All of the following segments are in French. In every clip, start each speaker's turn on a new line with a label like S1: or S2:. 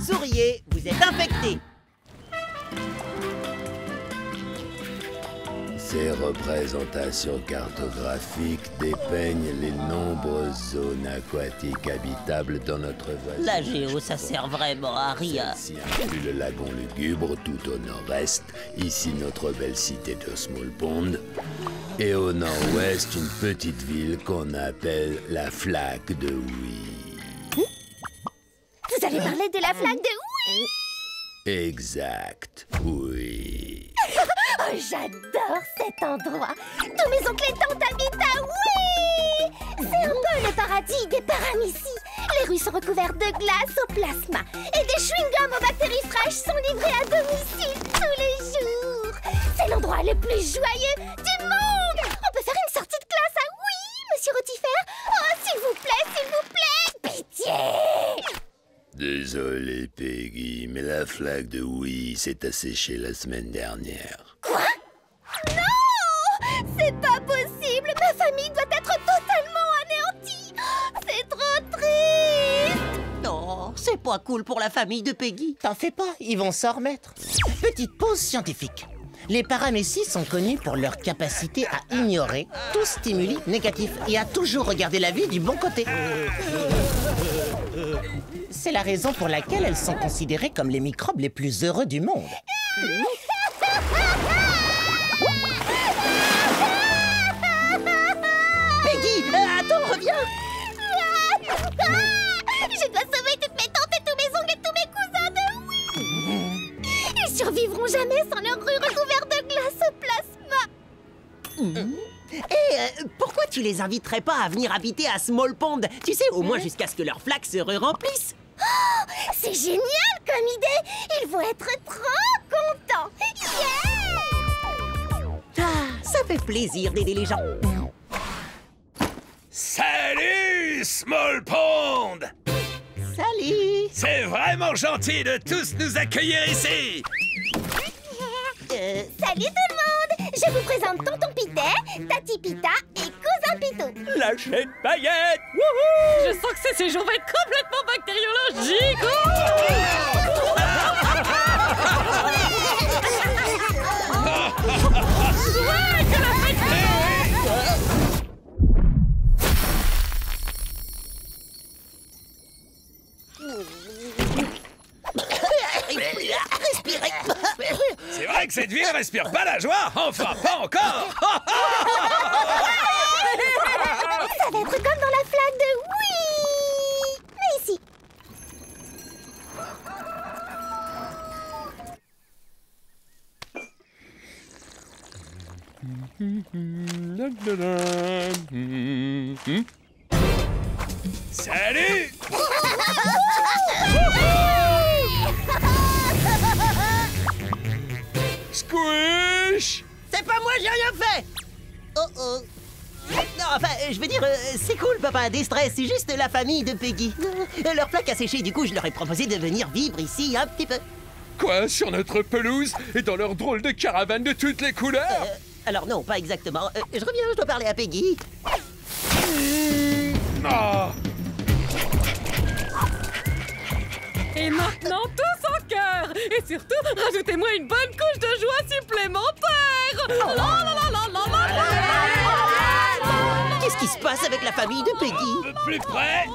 S1: Souriez, vous êtes infecté.
S2: Ces représentations cartographiques dépeignent les nombreuses zones aquatiques habitables dans notre voisinage.
S3: La géo, ça sert vraiment à rien.
S2: Celle-ci inclut le lagon lugubre tout au nord-est, ici notre belle cité de Small Pond, et au nord-ouest une petite ville qu'on appelle la Flaque de Wii.
S4: Vous allez parler de la flaque de oui.
S2: Exact, oui.
S4: Oh, j'adore cet endroit. Tous mes oncles et tantes habitent à oui. C'est un peu le paradis des paramécies. Les rues sont recouvertes de glace au plasma et des chewing-gums aux bactéries fraîches sont livrés à domicile tous les jours. C'est l'endroit le plus joyeux du monde. On peut faire une sortie de classe à oui, monsieur Rotifère. Oh, s'il vous plaît, pitié.
S2: Désolé, Peggy, mais la flaque de Wii s'est asséchée la semaine dernière.
S4: Quoi? Non! C'est pas possible! Ma famille doit être totalement anéantie! C'est trop triste!
S3: Non, c'est pas cool pour la famille de Peggy.
S5: T'en fais pas, ils vont s'en remettre. Petite pause scientifique. Les paramécies sont connus pour leur capacité à ignorer tout stimuli négatif et à toujours regarder la vie du bon côté. C'est la raison pour laquelle elles sont considérées comme les microbes les plus heureux du monde.
S3: Peggy, attends, reviens.
S4: Je dois sauver toutes mes tantes et tous mes oncles et tous mes cousins de oui! Ils survivront jamais sans leur rue recouverte de glace au plasma!
S3: Et pourquoi tu les inviterais pas à venir habiter à Small Pond? Tu sais, au moins jusqu'à ce que leurs flaques se remplissent.
S4: Oh, c'est génial comme idée! Ils vont être trop contents! Yeah!
S3: Ah, ça fait plaisir d'aider les gens.
S6: Salut, Small Pond!
S3: Salut.
S6: C'est vraiment gentil de tous nous accueillir ici!
S4: Salut tout le monde! Je vous présente Tonton Pitet, Tati Pita et Cousin Pito.
S6: La chaîne paillette!
S7: Je sens que ce séjour va être complètement bactériologique. Ouais, que la fête
S6: C'est vrai que cette ville respire pas la joie! Enfin, pas encore!
S4: Ça va être comme dans la flaque de oui! Mais ici.
S6: Salut! Squish!
S3: C'est pas moi, j'ai rien fait. Oh. Non, enfin, je veux dire, c'est cool, papa, des stress, c'est juste la famille de Peggy. Leur flaque a séché, du coup, je leur ai proposé de venir vivre ici un petit peu.
S6: Quoi, sur notre pelouse et dans leur drôle de caravane de toutes les couleurs?
S3: Alors non, pas exactement. Je reviens, je dois parler à Peggy.
S6: Oh.
S7: Et maintenant, tous en cœur. Et surtout, rajoutez-moi une bonne couche de joie supplémentaire. La, la, la, la, la, la, la.
S3: Qu'est-ce qui se passe avec la famille de Peggy?
S6: Un peu plus près.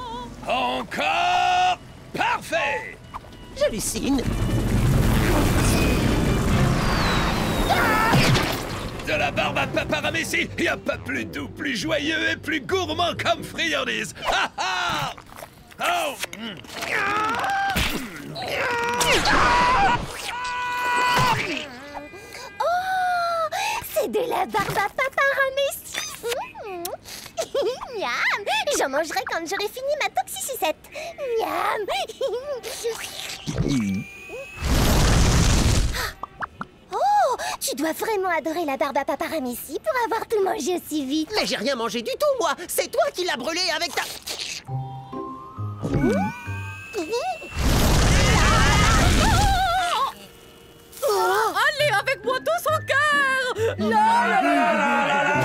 S6: Encore. Parfait.
S3: J'hallucine.
S6: De la barbe à Paparamécie, y a pas plus doux, plus joyeux et plus gourmand comme friandise. Ha ha! Oh!
S4: Oh! C'est de la barbe à Paparamécie! Miam! J'en mangerai quand j'aurai fini ma toxicicette. Miam! Oh! Tu dois vraiment adorer la barbe à Paparamécie pour avoir tout mangé aussi vite.
S3: Mais j'ai rien mangé du tout, moi. C'est toi qui l'as brûlé avec ta...
S7: Allez, avec moi tous en cœur.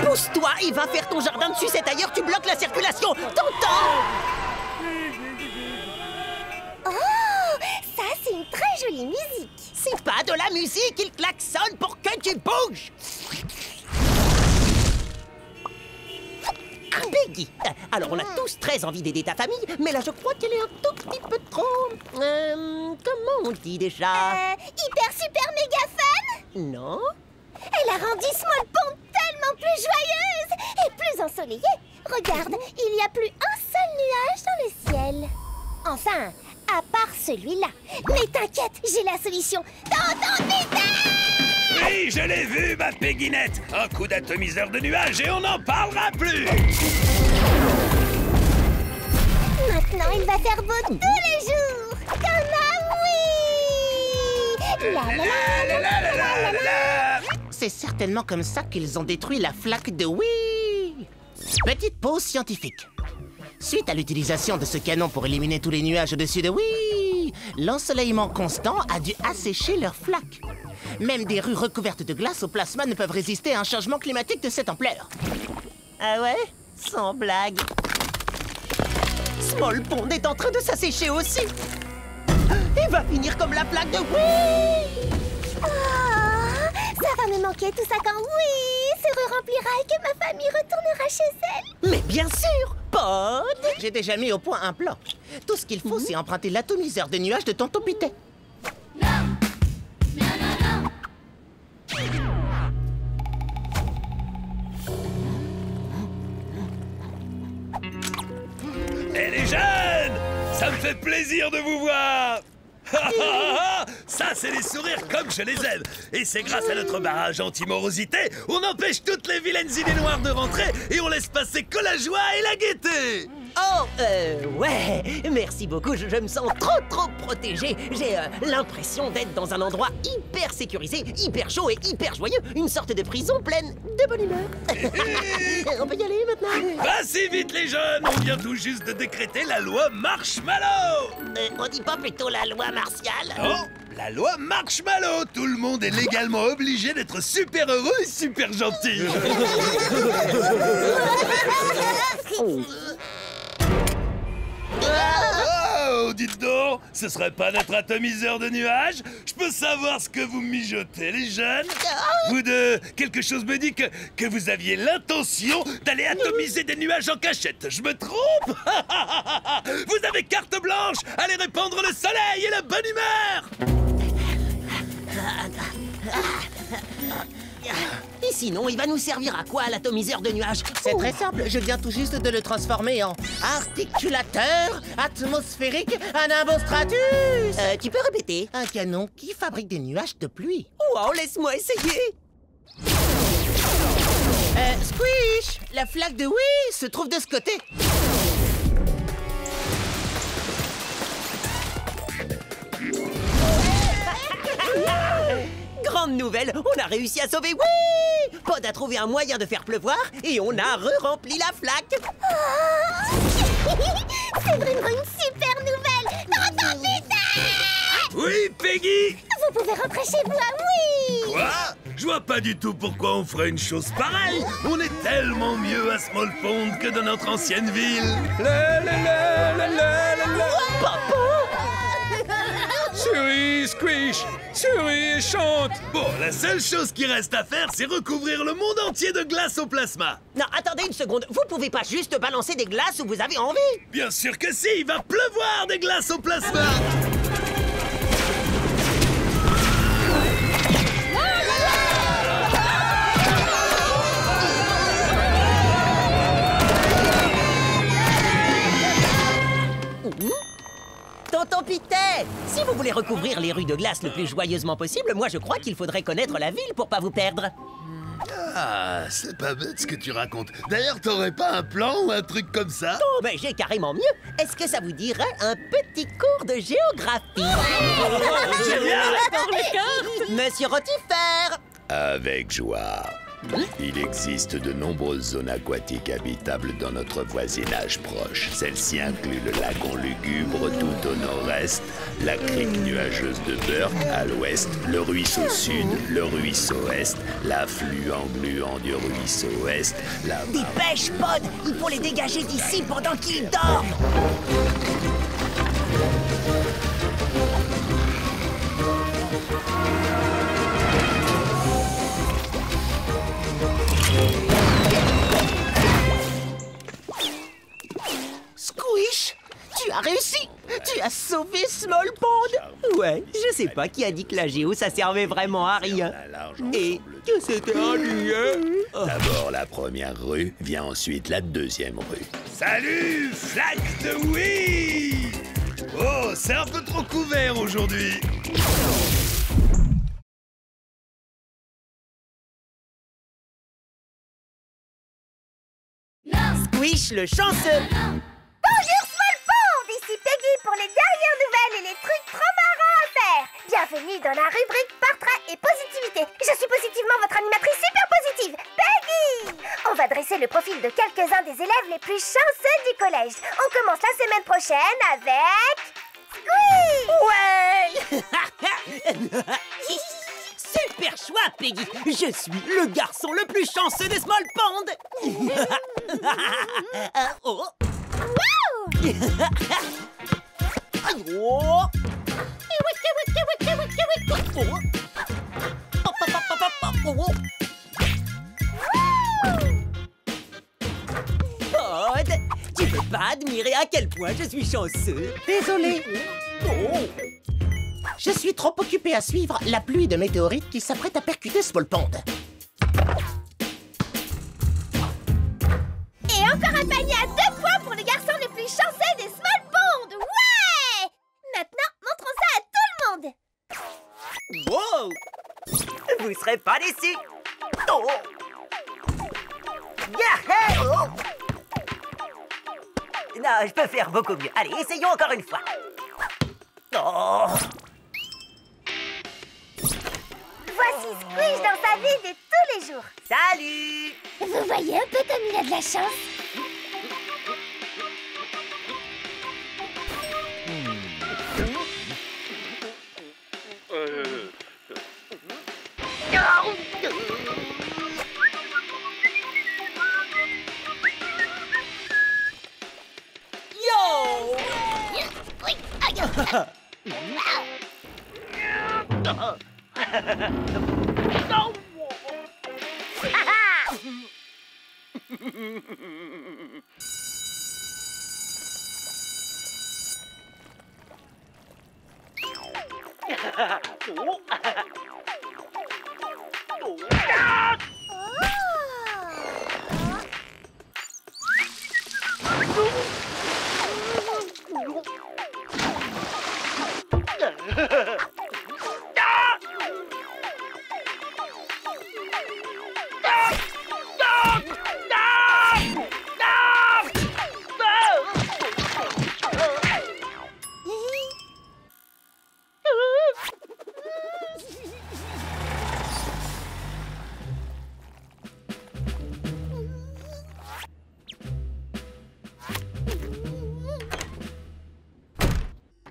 S3: Pousse-toi et va faire ton jardin de sucette ailleurs, tu bloques la circulation. T'entends?
S4: Oh! Ça,
S3: pas de la musique, il klaxonne pour que tu bouges. Peggy, alors on a tous très envie d'aider ta famille, mais là je crois qu'elle est un tout petit peu trop... comment on dit déjà?
S4: Hyper super méga fun?
S3: Non?
S4: Elle a rendu Small Pond tellement plus joyeuse et plus ensoleillée. Regarde, il n'y a plus un seul nuage dans le ciel. Enfin, à part celui-là. Mais t'inquiète, j'ai la solution. Tonton Peter!
S6: Oui, je l'ai vu, ma Pegginette. Un coup d'atomiseur de nuages et on n'en parlera plus.
S4: Maintenant, il va faire beau tous les jours. Comme un oui! La la la la la la la la.
S5: C'est certainement comme ça qu'ils ont détruit la flaque de Wii. Petite pause scientifique. Suite à l'utilisation de ce canon pour éliminer tous les nuages au-dessus de Wii, l'ensoleillement constant a dû assécher leur flaque. Même des rues recouvertes de glace au plasma ne peuvent résister à un changement climatique de cette ampleur.
S3: Ah ouais? Sans blague. Small Pond est en train de s'assécher aussi. Il va finir comme la flaque de Wii!
S4: Oh, ça va me manquer tout ça quand oui se remplira et que ma famille retournera chez elle.
S3: Mais bien sûr, Pod!
S5: J'ai déjà mis au point un plan. Tout ce qu'il faut, c'est emprunter l'atomiseur de nuages de Tonton Pitet.
S6: Et les jeunes, ça me fait plaisir de vous voir. Ça, c'est les sourires comme je les aime. Et c'est grâce à notre barrage anti-morosité, on empêche toutes les vilaines idées noires de rentrer et on laisse passer que la joie et la gaieté.
S3: Oh, ouais, merci beaucoup, je me sens trop protégé. J'ai l'impression d'être dans un endroit hyper sécurisé, hyper chaud et hyper joyeux. Une sorte de prison pleine de bonne humeur. On peut y aller maintenant?
S6: Pas si vite les jeunes, on vient tout juste de décréter la loi Marshmallow.
S3: On dit pas plutôt la loi martiale?
S6: Non, la loi Marshmallow. Tout le monde est légalement obligé d'être super heureux et super gentil. Oh, dites donc, ce serait pas notre atomiseur de nuages? Je peux savoir ce que vous mijotez, les jeunes? Vous deux, quelque chose me dit que vous aviez l'intention d'aller atomiser des nuages en cachette. Je me trompe? Vous avez carte blanche. Allez répandre le soleil et la bonne humeur.
S3: Et sinon, il va nous servir à quoi, l'atomiseur de nuages?
S5: C'est très simple, je viens tout juste de le transformer en articulateur atmosphérique Anambostratus.
S3: Tu peux répéter?
S5: Un canon qui fabrique des nuages de pluie.
S3: Wow, laisse-moi essayer.
S5: Squish, la flaque de Wii se trouve de ce côté.
S3: Grande nouvelle, on a réussi à sauver Wii! Pod a trouvé un moyen de faire pleuvoir et on a re-rempli la flaque.
S4: C'est vraiment une super nouvelle. Tonton Peter!
S6: Oui, Peggy.
S4: Vous pouvez rentrer chez vous à oui!
S6: Quoi? Je vois pas du tout pourquoi on ferait une chose pareille. On est tellement mieux à Small Pond que dans notre ancienne ville.
S8: Souris, Squish, souris et chante.
S6: Bon, la seule chose qui reste à faire, c'est recouvrir le monde entier de glace au plasma.
S3: Non, attendez une seconde, vous pouvez pas juste balancer des glaces où vous avez envie.
S6: Bien sûr que si, il va pleuvoir des glaces au plasma.
S3: Tonton Pitet, si vous voulez recouvrir les rues de glace le plus joyeusement possible, moi je crois qu'il faudrait connaître la ville pour pas vous perdre.
S6: Ah, c'est pas bête ce que tu racontes. D'ailleurs, t'aurais pas un plan ou un truc comme ça?
S3: Oh, ben j'ai carrément mieux. Est-ce que ça vous dirait un petit cours de géographie?
S7: J'adore les cartes.
S3: Monsieur Rotifère!
S2: Avec joie. Il existe de nombreuses zones aquatiques habitables dans notre voisinage proche. Celle-ci inclut le lagon lugubre tout au nord-est, la crique nuageuse de Burke à l'ouest, le ruisseau sud, le ruisseau est, l'affluent gluant du ruisseau est, la...
S3: Dépêche, Pod! Il faut les dégager d'ici pendant qu'ils dorment! Small Pond? Ouais, je sais pas qui a dit que la géo ça servait vraiment à rien. Et que c'était ennuyeux.
S2: D'abord la première rue, vient ensuite la deuxième rue.
S6: Salut, flaque de oui! Oh, c'est un peu trop couvert aujourd'hui.
S3: Squish le chanceux.
S4: Bonjour Small Pond, ici Peggy pour les dernières nouvelles et les trucs trop marrants à faire. Bienvenue dans la rubrique Portrait et Positivité. Je suis positivement votre animatrice super positive, Peggy. On va dresser le profil de quelques-uns des élèves les plus chanceux du collège. On commence la semaine prochaine avec... Squeeze.
S3: Ouais. Super choix, Peggy. Je suis le garçon le plus chanceux des Small Pond. Oh. Oh. Pod, tu peux pas admirer à quel point je suis chanceux.
S5: Désolé.
S3: Oh.
S5: Je suis trop occupé à suivre la pluie de météorites qui s'apprête à percuter Small Pond.
S4: Et encore un panier à 2 points pour les garçons les plus chanceux des Small Pond. Ouais. Maintenant, montrons ça à tout le monde.
S3: Wow. Vous serez pas déçus. Oh. Yeah. Oh. Non, je peux faire beaucoup mieux. Allez, essayons encore une fois. Oh.
S4: Voici Squish dans sa vie de tous les jours.
S3: Salut.
S4: Vous voyez un peu comme il a de la chance.
S3: Yo.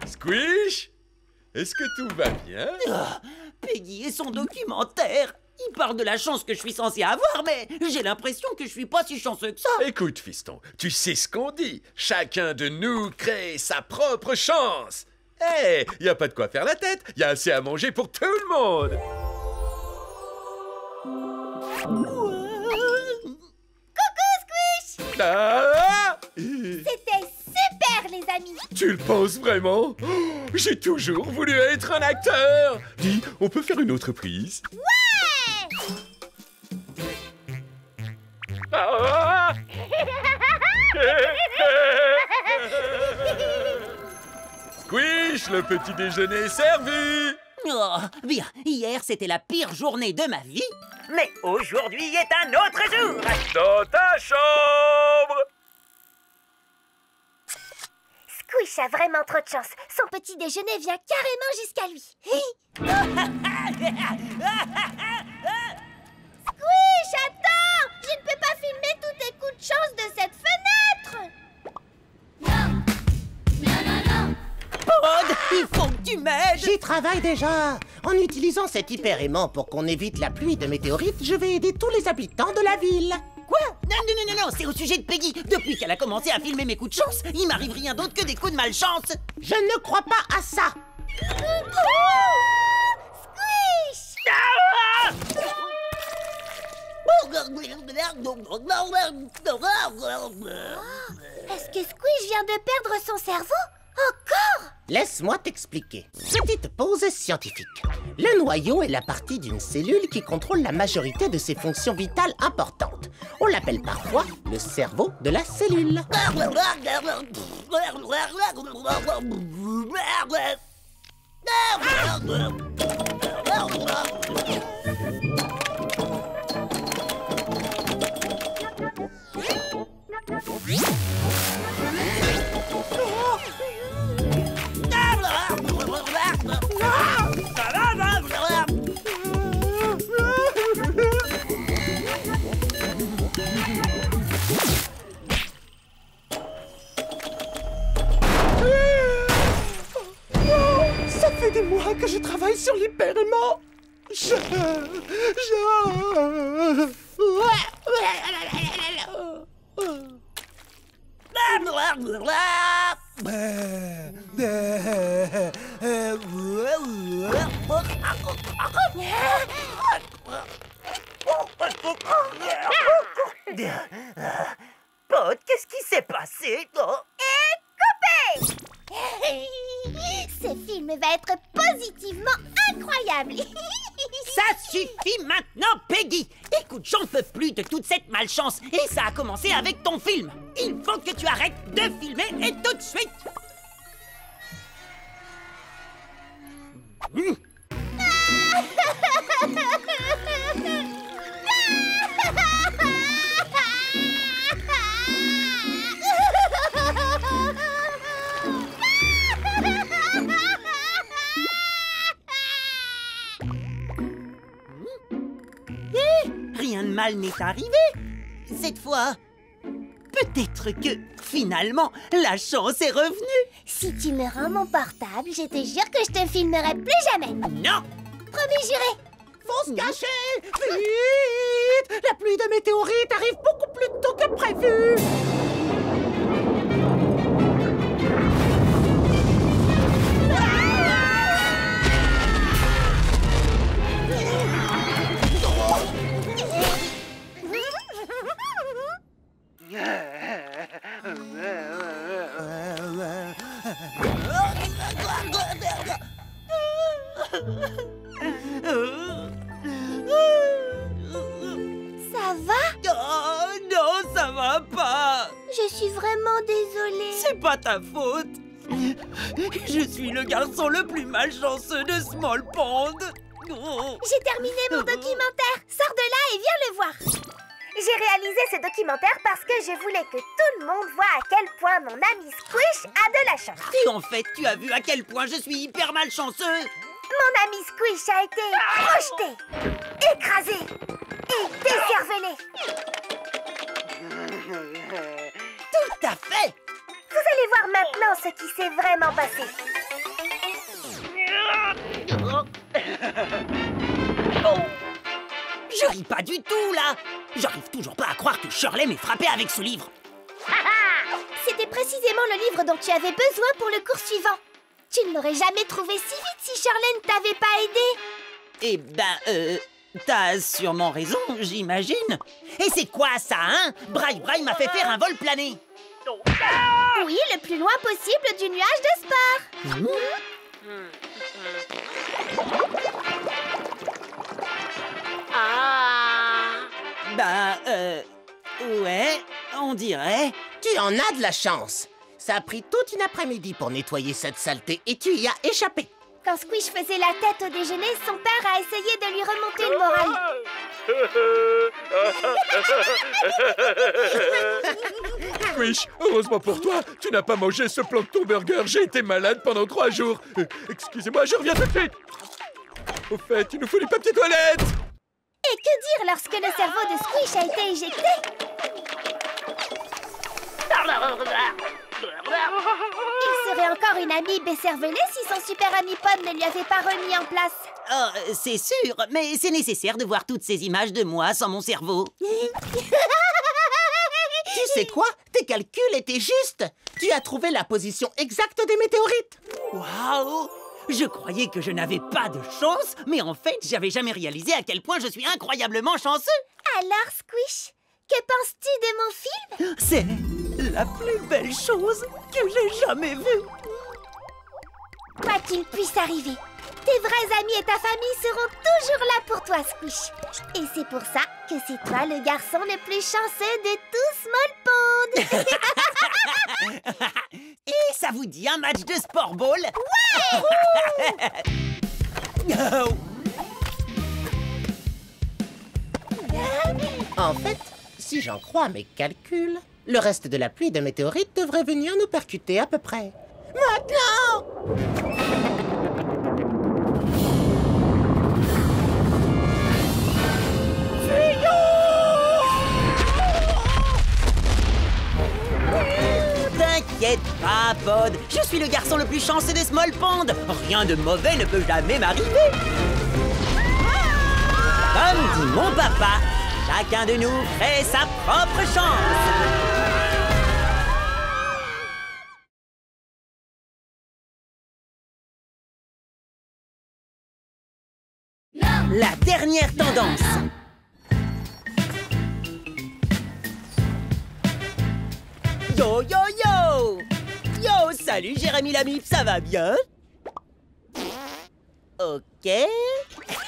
S8: Squish, est-ce que tout va bien?
S3: Peggy et son documentaire. Il parle de la chance que je suis censé avoir, mais j'ai l'impression que je suis pas si chanceux que ça.
S8: Écoute, fiston, tu sais ce qu'on dit. Chacun de nous crée sa propre chance. Hé, y a pas de quoi faire la tête. Y a assez à manger pour tout le monde.
S4: Coucou Squish.
S8: Ah!
S4: C'était super les amis.
S8: Tu le penses vraiment? Oh, j'ai toujours voulu être un acteur. Dis, on peut faire une autre prise?
S4: Ouais.
S8: Ah! Squish, le petit déjeuner est servi.
S3: Oh, bien, hier c'était la pire journée de ma vie, mais aujourd'hui est un autre jour.
S8: Dans ta chambre.
S4: Squish a vraiment trop de chance. Son petit déjeuner vient carrément jusqu'à lui. Squish, attends! Je ne peux pas filmer tous tes coups de chance de cette fenêtre.
S3: Pod, il faut que tu m'aides.
S5: J'y travaille déjà. En utilisant cet hyper-aimant pour qu'on évite la pluie de météorites, je vais aider tous les habitants de la ville.
S3: Quoi? Non, c'est au sujet de Peggy. Depuis qu'elle a commencé à filmer mes coups de chance, il m'arrive rien d'autre que des coups de malchance.
S5: Je ne crois pas à ça.
S4: Squish! Est-ce que Squish vient de perdre son cerveau? Encore?
S5: Laisse-moi t'expliquer. Petite pause scientifique. Le noyau est la partie d'une cellule qui contrôle la majorité de ses fonctions vitales importantes. On l'appelle parfois le cerveau de la cellule.
S9: Ça fait des mois que je travaille sur l'hyperaimant.
S3: Pod, qu'est-ce qui s'est passé?
S4: Ce film va être positivement incroyable.
S3: Ça suffit maintenant, Peggy! Écoute, j'en peux plus de toute cette malchance. Et ça a commencé avec ton film. Il faut que tu arrêtes de filmer et tout de suite. Rien de mal n'est arrivé. Cette fois, peut-être que, finalement, la chance est revenue.
S4: Si tu me rends mon portable, je te jure que je te filmerai plus jamais.
S3: Non!
S4: Promis juré.
S5: Faut se cacher! Vite! La pluie de météorites arrive beaucoup plus tôt que prévu!
S4: Ça va?
S3: Oh non, ça va pas.
S4: Je suis vraiment désolée.
S3: C'est pas ta faute. Je suis le garçon le plus malchanceux de Small Pond. Oh.
S4: J'ai terminé mon documentaire. Sors de là et viens le voir. J'ai réalisé ce documentaire parce que je voulais que tout le monde voie à quel point mon ami Squish a de la chance.
S3: Et en fait, tu as vu à quel point je suis hyper malchanceux.
S4: Mon ami Squish a été projeté, écrasé et décervelé.
S3: Tout à fait.
S4: Vous allez voir maintenant ce qui s'est vraiment passé.
S3: Je ris pas du tout, là. J'arrive toujours pas à croire que Shirley m'ait frappé avec ce livre.
S4: C'était précisément le livre dont tu avais besoin pour le cours suivant. Tu ne l'aurais jamais trouvé si vite si Shirley ne t'avait pas aidé.
S3: Eh ben, t'as sûrement raison, j'imagine. Et c'est quoi ça, hein? Braille m'a fait faire un vol plané.
S4: Oui, le plus loin possible du nuage de sport.
S3: Ouais, on dirait.
S5: Tu en as de la chance. Ça a pris toute une après-midi pour nettoyer cette saleté et tu y as échappé.
S4: Quand Squish faisait la tête au déjeuner, son père a essayé de lui remonter le moral.
S8: Squish, heureusement pour toi, tu n'as pas mangé ce plancton burger. J'ai été malade pendant 3 jours. Excusez-moi, je reviens tout de suite. Au fait, il nous faut du papier toilette.
S4: Et que dire lorsque le cerveau de Squish a été éjecté? Il serait encore une amibe écervelée si son super amipod ne lui avait pas remis en place.
S3: Oh, c'est sûr, mais c'est nécessaire de voir toutes ces images de moi sans mon cerveau.
S5: Tu sais quoi? Tes calculs étaient justes. Tu as trouvé la position exacte des météorites.
S3: Waouh! Je croyais que je n'avais pas de chance, mais en fait, j'avais jamais réalisé à quel point je suis incroyablement chanceux.
S4: Alors, Squish, que penses-tu de mon film?
S3: C'est la plus belle chose que j'ai jamais vue.
S4: quoi qu'il puisse arriver, tes vrais amis et ta famille seront toujours là pour toi, Squish. Et c'est pour ça que c'est toi le garçon le plus chanceux de tout Small Pond.
S3: Et ça vous dit un match de sport ball? Ouais.
S5: En fait, si j'en crois mes calculs, le reste de la pluie de météorites devrait venir nous percuter à peu près. Maintenant!
S3: T'inquiète pas, Pod. Je suis le garçon le plus chanceux de Small Pond. Rien de mauvais ne peut jamais m'arriver. Comme dit mon papa, chacun de nous fait sa propre chance. La dernière tendance. Yo yo yo! Yo, salut Jérémy Lamif, ça va bien? Ok. Hé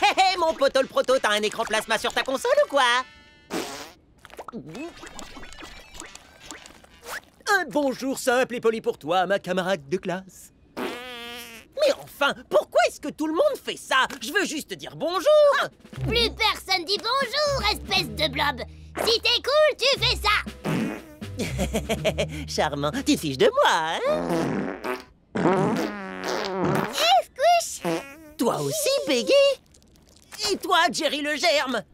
S3: hé, mon poteau le proto, t'as un écran plasma sur ta console ou quoi? Un bonjour simple et poli pour toi, ma camarade de classe. Mais enfin, pourquoi est-ce que tout le monde fait ça? Je veux juste dire bonjour!
S4: Plus personne dit bonjour, espèce de blob. Si t'es cool, tu fais ça.
S3: Charmant, tu te fiches de moi, hein?
S4: Hé, Squish!
S3: Toi aussi, Peggy? Et toi, Jerry le germe?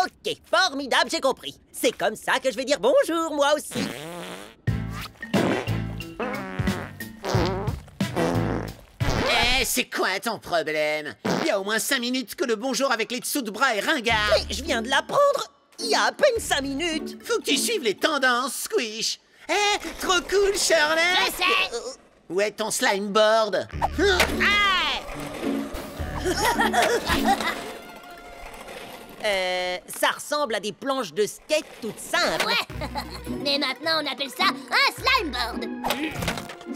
S3: Ok, formidable, j'ai compris. C'est comme ça que je vais dire bonjour, moi aussi.
S10: C'est quoi ton problème? Il y a au moins 5 minutes que le bonjour avec les dessous de bras est ringard.
S3: Mais je viens de l'apprendre il y a à peine 5 minutes.
S10: Faut que tu suives les tendances, Squish. Trop cool, Shirley.
S4: Je sais.
S10: Où est ton slime board?
S3: Ça ressemble à des planches de skate toutes simples.
S4: Ouais. Mais maintenant, on appelle ça un slime board.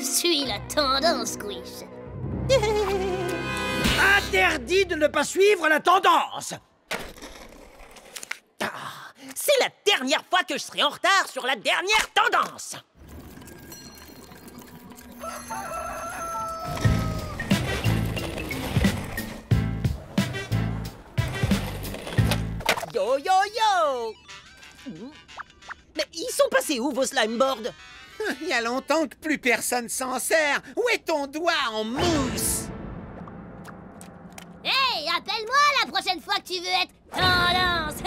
S4: Suis la tendance, Squish.
S1: Interdit de ne pas suivre la tendance.
S3: C'est la dernière fois que je serai en retard sur la dernière tendance. Yo yo yo! Mais ils sont passés où vos slime boards?
S10: Il y a longtemps que plus personne s'en sert. Où est ton doigt en mousse?
S4: Hey, appelle-moi la prochaine fois que tu veux être tendance.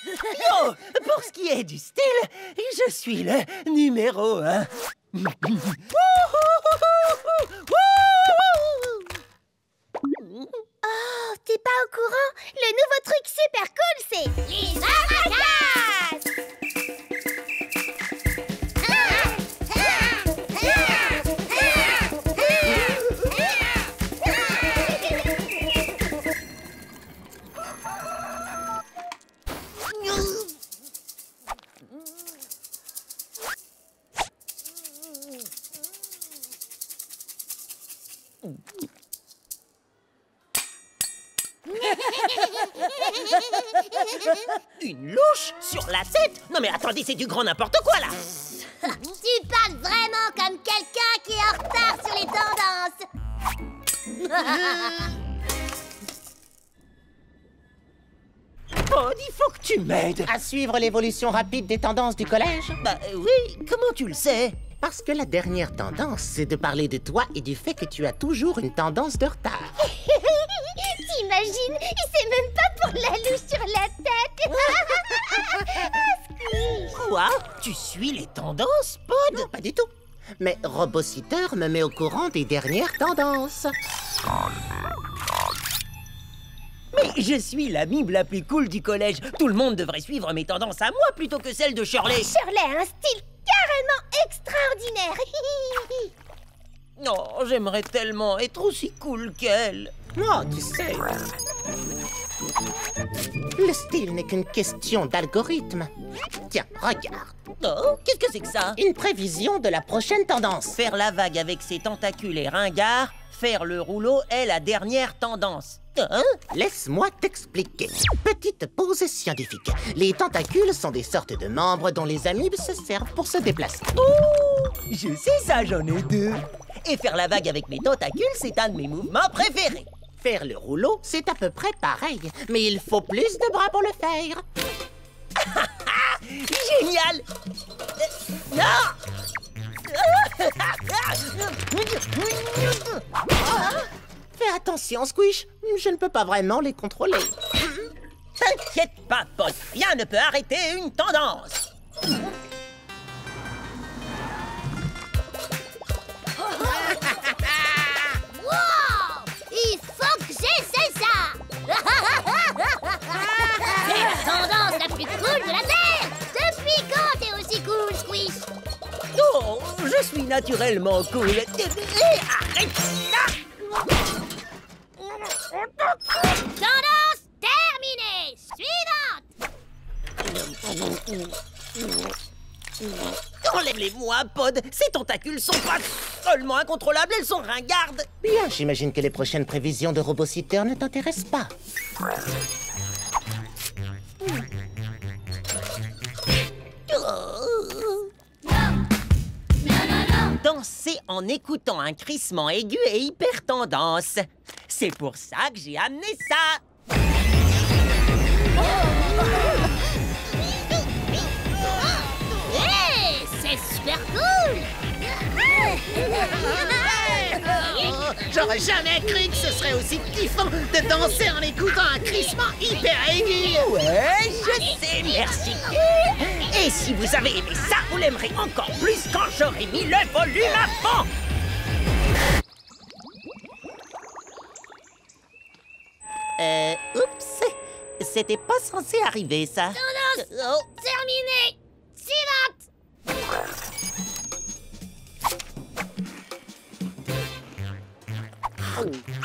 S3: Yo, pour ce qui est du style, je suis le numéro 1.
S4: Oh, t'es pas au courant? Le nouveau truc super cool, c'est les maracas!
S3: Une louche sur la tête? Non mais attendez, c'est du grand n'importe quoi là.
S4: Tu parles vraiment comme quelqu'un qui est en retard sur les tendances.
S3: Oh, il faut que tu m'aides.
S5: À suivre l'évolution rapide des tendances du collège?
S3: Bah oui, comment tu le sais?
S5: Parce que la dernière tendance, c'est de parler de toi et du fait que tu as toujours une tendance de retard.
S4: T'imagines? Il sait même pas pour la louche sur la tête.
S3: Quoi? Tu suis les tendances, Pod?
S5: Non, pas du tout. Mais Robociteur me met au courant des dernières tendances.
S3: Mais je suis la mime la plus cool du collège. Tout le monde devrait suivre mes tendances à moi plutôt que celles de Shirley.
S4: Shirley a un style carrément extraordinaire.
S3: Oh, j'aimerais tellement être aussi cool qu'elle.
S5: Oh, tu sais. Le style n'est qu'une question d'algorithme. Tiens, regarde.
S3: Oh, qu'est-ce que c'est que ça?
S5: Une prévision de la prochaine tendance.
S3: Faire la vague avec ses tentacules et ringards, faire le rouleau est la dernière tendance. Hein?
S5: Laisse-moi t'expliquer. Petite pause scientifique. Les tentacules sont des sortes de membres dont les amibes se servent pour se déplacer.
S3: Oh, je sais ça, j'en ai 2. Et faire la vague avec mes tentacules, c'est un de mes mouvements préférés.
S5: Faire le rouleau, c'est à peu près pareil. Mais il faut plus de bras pour le faire.
S3: Génial!
S5: Fais attention, Squish. Je ne peux pas vraiment les contrôler.
S3: T'inquiète pas, Pod. Rien ne peut arrêter une tendance.
S4: Wow! Il faut que j'essaie ça! C'est la tendance la plus cool de la Terre! Depuis quand t'es aussi cool, Squish?
S3: Oh, je suis naturellement cool. Arrête ça!
S4: Tendance terminée! Suivante!
S3: Enlève-les-moi, Pod. Ces tentacules sont pas seulement incontrôlables, elles sont ringardes.
S5: Bien, j'imagine que les prochaines prévisions de Robociteur ne t'intéressent pas.
S3: Danser en écoutant un crissement aigu et hyper tendance. C'est pour ça que j'ai amené ça.
S4: Hey! C'est super cool!
S10: J'aurais jamais cru que ce serait aussi kiffant de danser en écoutant un crissement hyper aigu.
S3: Ouais, je sais, merci. Et si vous avez aimé ça, vous l'aimerez encore plus quand j'aurai mis le volume à fond. Oups. C'était pas censé arriver, ça.
S4: Tendance terminée! Suivante!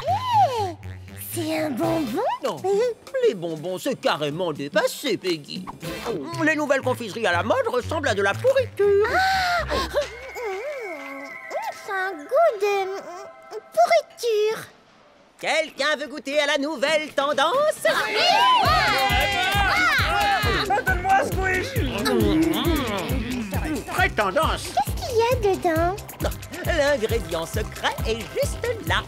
S4: Hey, c'est un bonbon?
S3: Non, les bonbons, c'est carrément dépassé, Peggy. Les nouvelles confiseries à la mode ressemblent à de la pourriture.
S4: C'est un goût de pourriture.
S3: Quelqu'un veut goûter à la nouvelle tendance?
S1: Donne-moi, Squish!
S10: Vraie tendance.
S4: Qu'est-ce qu'il y a dedans?
S3: L'ingrédient secret est juste là.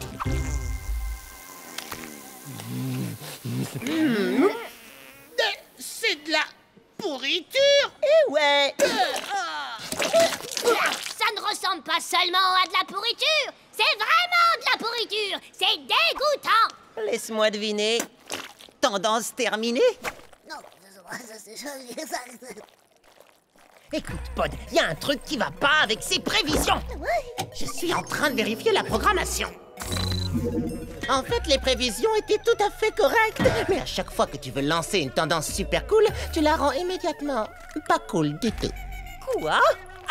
S10: C'est de la pourriture.
S3: Eh ouais!
S4: Ça ne ressemble pas seulement à de la pourriture. C'est vraiment de la pourriture. C'est dégoûtant.
S3: Laisse-moi deviner. Tendance terminée?
S4: Non.
S3: Écoute, Pod, il y a un truc qui va pas avec ces prévisions.
S5: Je suis en train de vérifier la programmation. En fait, les prévisions étaient tout à fait correctes. Mais à chaque fois que tu veux lancer une tendance super cool, tu la rends immédiatement pas cool du tout.
S3: Quoi?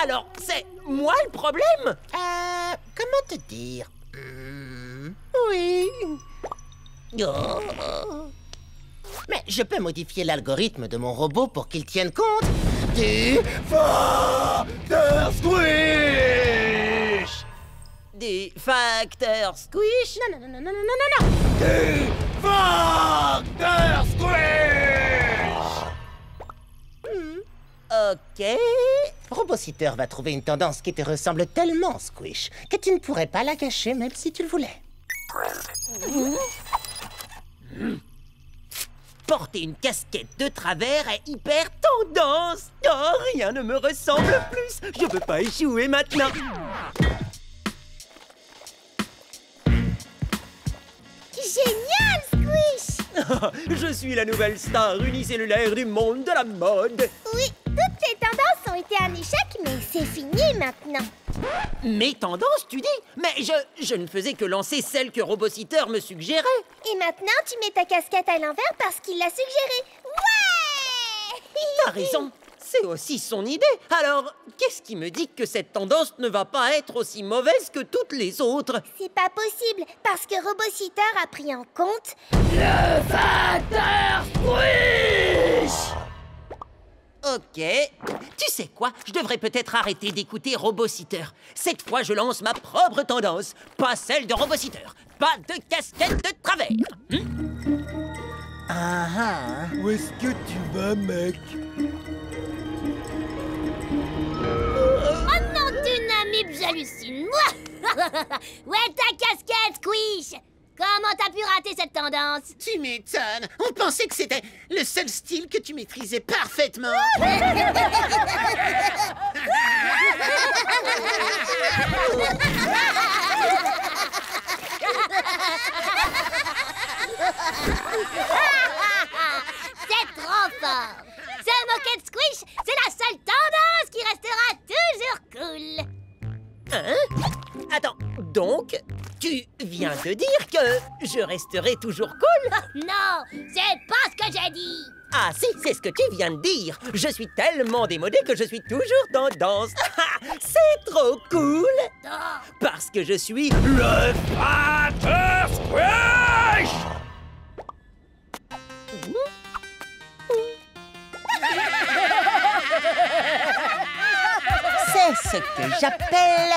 S3: Alors, c'est moi le problème?
S5: Comment te dire? Oui.
S3: Oh.
S5: Mais je peux modifier l'algorithme de mon robot pour qu'il tienne compte du facteur squish.
S3: Des facteurs squish?
S5: Non, non, non, non, non, non, non, non.
S9: Des facteurs squish.
S3: Ok.
S5: Robociteur va trouver une tendance qui te ressemble tellement, Squish, que tu ne pourrais pas la cacher même si tu le voulais.
S3: Porter une casquette de travers est hyper tendance. Oh, rien ne me ressemble plus. Je veux pas échouer maintenant.
S4: Génial, Squish!
S3: Je suis la nouvelle star unicellulaire du monde de la mode.
S4: Oui, toutes tes tendances ont été un échec, mais c'est fini maintenant.
S3: Mes tendances, tu dis? Mais je ne faisais que lancer celle que Robociteur me suggérait.
S4: Et maintenant, tu mets ta casquette à l'envers parce qu'il l'a suggéré. Ouais!
S3: T'as raison.
S11: c'est aussi son idée. Alors, qu'est-ce qui me dit que cette tendance ne va pas être aussi mauvaise que toutes les autres?
S4: C'est pas possible, parce que Robositter a pris en compte...
S11: Le facteur Squish! Ok. Tu sais quoi? Je devrais peut-être arrêter d'écouter Robositter. Cette fois, je lance ma propre tendance. Pas celle de Robositter. Pas de casquette de travers.
S9: Où est-ce que tu vas, mec?
S4: Oh non, Dynamite, j'hallucine. Où est ta casquette, Squish? Comment t'as pu rater cette tendance?
S10: Tu m'étonnes. On pensait que c'était le seul style que tu maîtrisais parfaitement.
S4: C'est trop fort. Se moquer de Squish, c'est la seule tendance qui restera toujours cool.
S11: Hein? Attends, donc, tu viens de dire que je resterai toujours cool?
S4: Non, c'est pas ce que j'ai dit.
S11: Ah si, c'est ce que tu viens de dire. Je suis tellement démodé que je suis toujours tendance. C'est trop cool. Parce que je suis le
S6: Facteur Squish!
S11: C'est ce que j'appelle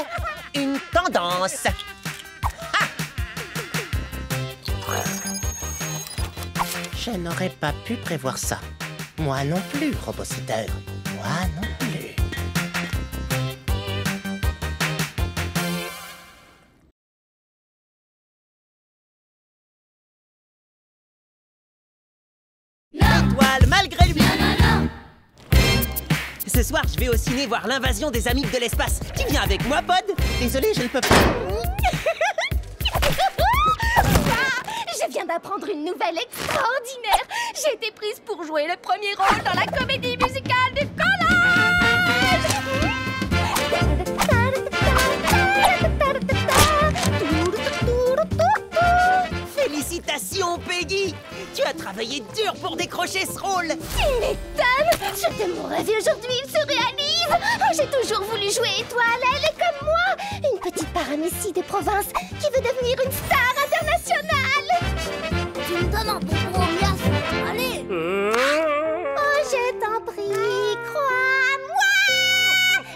S11: une tendance.
S5: Je n'aurais pas pu prévoir ça. Moi non plus, Robositter. Moi non plus.
S11: Étoile malgré lui. Ce soir, je vais au ciné voir l'invasion des amibes de l'espace. Tu viens avec moi, Pod?
S5: Désolé, je ne peux pas.
S4: Je viens d'apprendre une nouvelle extraordinaire. J'ai été prise pour jouer le premier rôle dans la comédie musicale du collège.
S11: Félicitations, Peggy! Tu as travaillé dur pour décrocher ce rôle!
S4: Tu m'étonnes! J'étais tellement rêvé aujourd'hui, il se réalise! Oh, j'ai toujours voulu jouer Étoile, elle est comme moi! Une petite paramécie de province qui veut devenir une star internationale! Tu me donnes un bonbon, Mias! Allez! Oh, je t'en prie, crois-moi!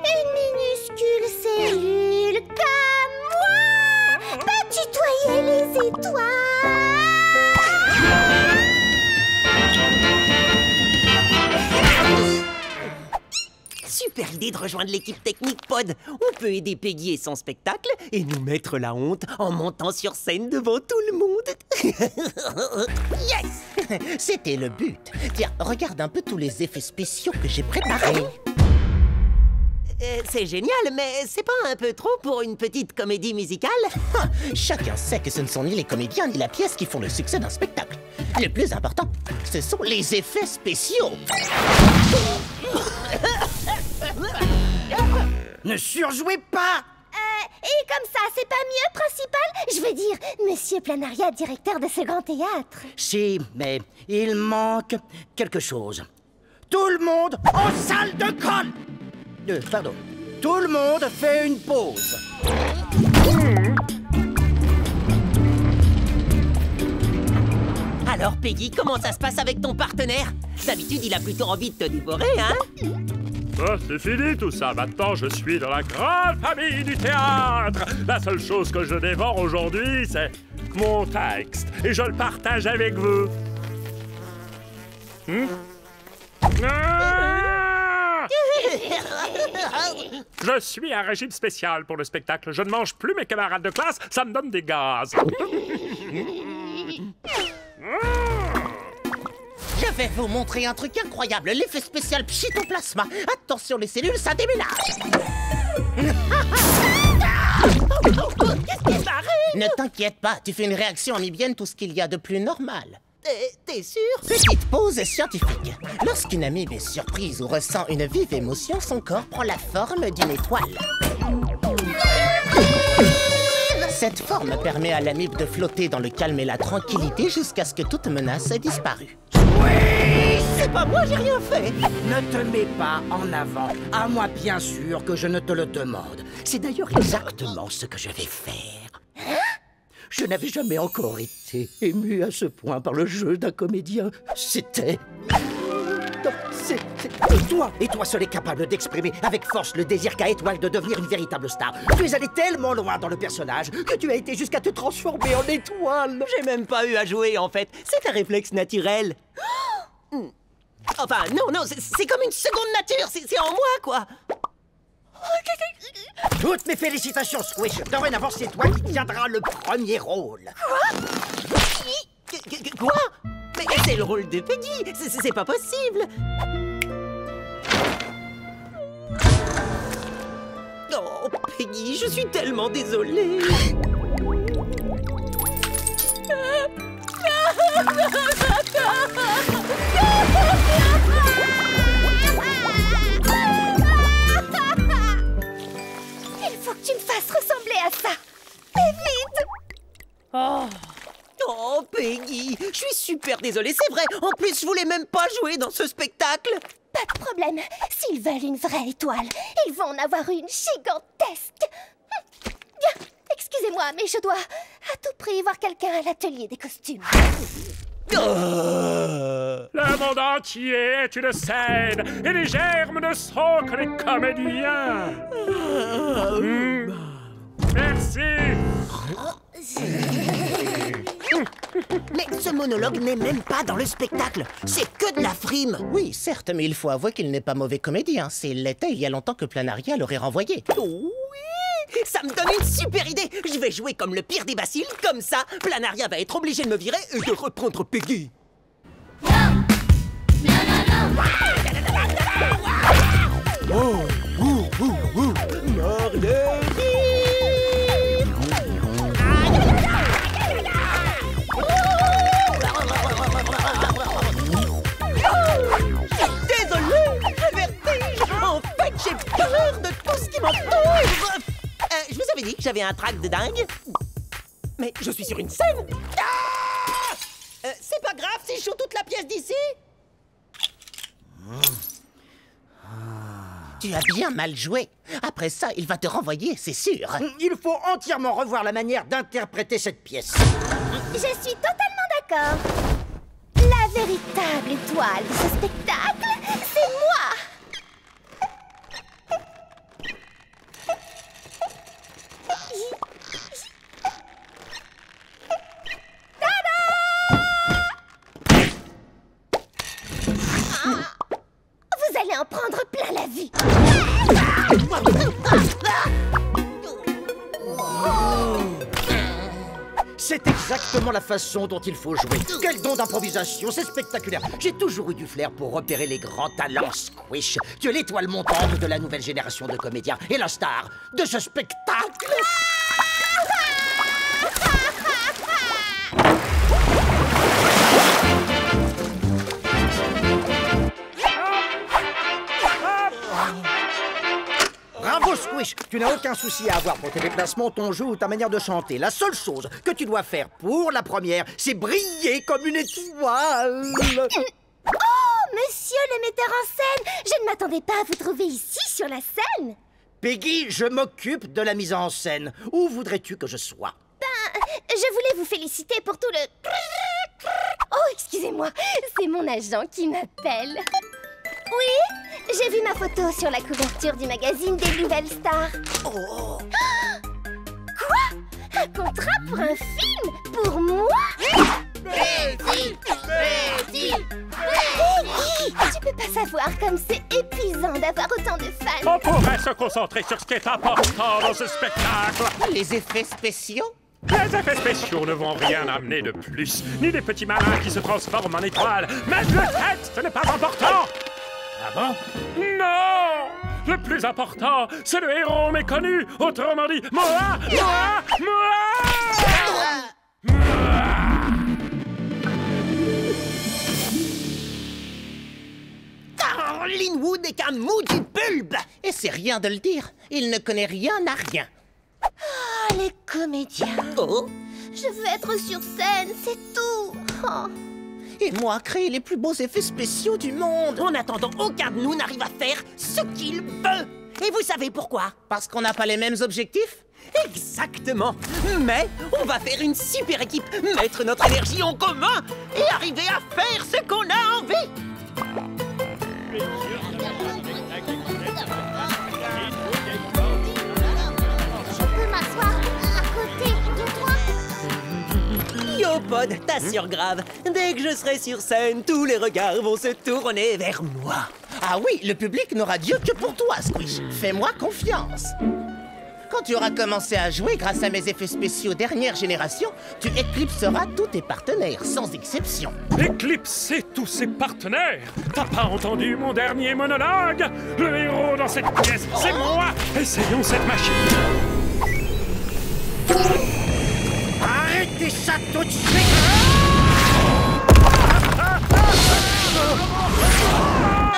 S4: Une minuscule cellule comme moi! Pas tutoyer les étoiles!
S11: Super idée de rejoindre l'équipe technique Pod. On peut aider Peggy et son spectacle et nous mettre la honte en montant sur scène devant tout le monde.
S5: Yes! C'était le but. Tiens, regarde un peu tous les effets spéciaux que j'ai préparés.
S11: C'est génial, mais c'est pas un peu trop pour une petite comédie musicale?
S5: Chacun sait que ce ne sont ni les comédiens ni la pièce qui font le succès d'un spectacle. Le plus important, ce sont les effets spéciaux.
S9: Ne surjouez pas!
S4: Et comme ça, c'est pas mieux, principal? Je veux dire, Monsieur Planaria, directeur de ce grand théâtre.
S9: Si, mais il manque quelque chose. Tout le monde en salle de colle! Pardon. Tout le monde fait une pause.
S11: Alors, Peggy, comment ça se passe avec ton partenaire? D'habitude, il a plutôt envie de te dévorer, hein?
S12: Ah, c'est fini tout ça. Maintenant, je suis dans la grande famille du théâtre. La seule chose que je dévore aujourd'hui, c'est mon texte. Et je le partage avec vous. Je suis à régime spécial pour le spectacle. Je ne mange plus mes camarades de classe. Ça me donne des gaz.
S5: Je vais vous montrer un truc incroyable, l'effet spécial Pchitoplasma. Attention, les cellules, ça déménage.
S11: Qu'est-ce qui t'arrive?
S5: Ne t'inquiète pas, tu fais une réaction amibienne, tout ce qu'il y a de plus normal.
S11: T'es sûr?
S5: Petite pause scientifique. Lorsqu'une amibe est surprise ou ressent une vive émotion, son corps prend la forme d'une étoile. Cette forme permet à l'amibe de flotter dans le calme et la tranquillité jusqu'à ce que toute menace ait disparu.
S9: Oui!
S3: c'est pas moi, j'ai rien fait.
S9: Ne te mets pas en avant, à moi bien sûr que je ne te le demande. C'est d'ailleurs exactement ce que je vais faire. Je n'avais jamais encore été ému à ce point par le jeu d'un comédien. C'était... Et toi seul est capable d'exprimer avec force le désir qu'a Étoile de devenir une véritable star. Tu es allé tellement loin dans le personnage que tu as été jusqu'à te transformer en étoile.
S3: J'ai même pas eu à jouer, en fait. C'est un réflexe naturel. Enfin, non, c'est comme une seconde nature. C'est en moi, quoi.
S9: Toutes mes félicitations, Squish. Dorénavant, c'est toi qui tiendras le premier rôle.
S3: Quoi? Mais c'est le rôle de Peggy. C'est pas possible. Oh, Peggy, je suis tellement désolée.
S4: Il faut que tu me fasses ressembler à ça. Et vite.
S3: Oh, Peggy, je suis super désolée, c'est vrai. En plus, je voulais même pas jouer dans ce spectacle.
S4: Pas de problème. S'ils veulent une vraie étoile, ils vont en avoir une gigantesque. Bien, excusez-moi, mais je dois à tout prix voir quelqu'un à l'atelier des costumes.
S12: Le monde entier est une scène et les germes ne sont que les comédiens. Merci.
S3: Mais ce monologue n'est même pas dans le spectacle. C'est que de la frime.
S5: Oui, certes, mais il faut avouer qu'il n'est pas mauvais comédien. S'il l'était, il y a longtemps que Planaria l'aurait renvoyé.
S3: Oui, ça me donne une super idée. Je vais jouer comme le pire des bacilles. Comme ça, Planaria va être obligé de me virer et de reprendre Peggy. J'ai peur de tout ce qui m'entoure. Je vous avais dit que j'avais un trac de dingue. Mais je suis sur une scène. C'est pas grave si je joue toute la pièce d'ici.
S5: Tu as bien mal joué. Après ça, il va te renvoyer, c'est sûr.
S9: Il faut entièrement revoir la manière d'interpréter cette pièce.
S4: Je suis totalement d'accord. La véritable étoile de ce spectacle, c'est moi. Vous allez en prendre plein la vue.
S9: C'est exactement la façon dont il faut jouer. Quel don d'improvisation, c'est spectaculaire. J'ai toujours eu du flair pour repérer les grands talents, Squish. Tu es l'étoile montante de la nouvelle génération de comédiens et la star de ce spectacle. Bravo, Squish! Tu n'as aucun souci à avoir pour tes déplacements, ton jeu ou ta manière de chanter. La seule chose que tu dois faire pour la première, c'est briller comme une étoile.
S4: Oh, monsieur le metteur en scène, je ne m'attendais pas à vous trouver ici sur la scène.
S9: Peggy, je m'occupe de la mise en scène. Où voudrais-tu que je sois?
S4: Ben, je voulais vous féliciter pour tout le... Oh, excusez-moi, c'est mon agent qui m'appelle. Oui, j'ai vu ma photo sur la couverture du magazine des Nouvelles Stars.
S3: Oh.
S4: Quoi? Un contrat pour un film? Pour moi?
S10: Betty! Betty!
S4: Tu peux pas savoir comme c'est épuisant d'avoir autant de fans.
S12: On pourrait se concentrer sur ce qui est important dans ce spectacle.
S5: Les effets spéciaux?
S12: Les effets spéciaux ne vont rien amener de plus, ni des petits malins qui se transforment en étoiles. Mais le texte n'est pas important.
S9: Ah bon?
S12: Non! Le plus important, c'est le héros méconnu. Autrement dit, moi!
S3: Linwood est qu'un mou du bulbe.
S5: Et c'est rien de le dire. Il ne connaît rien à rien.
S4: Ah, les comédiens.
S3: Oh.
S4: Je veux être sur scène, c'est tout. Oh.
S5: Et moi, créer les plus beaux effets spéciaux du monde.
S3: En attendant, aucun de nous n'arrive à faire ce qu'il veut. Et vous savez pourquoi?
S5: Parce qu'on n'a pas les mêmes objectifs?
S3: Exactement. Mais on va faire une super équipe, mettre notre énergie en commun et arriver à faire ce qu'on a envie.
S4: Je peux m'asseoir à côté de toi?
S3: Yo, Pod, t'assures grave. Dès que je serai sur scène, tous les regards vont se tourner vers moi.
S5: Ah oui, le public n'aura Dieu que pour toi, Squish. Fais-moi confiance. Quand tu auras commencé à jouer grâce à mes effets spéciaux dernière génération, tu éclipseras tous tes partenaires, sans exception.
S12: Éclipser tous ses partenaires? T'as pas entendu mon dernier monologue? Le héros dans cette pièce, c'est moi! Essayons cette machine.
S9: Arrêtez ça tout de suite!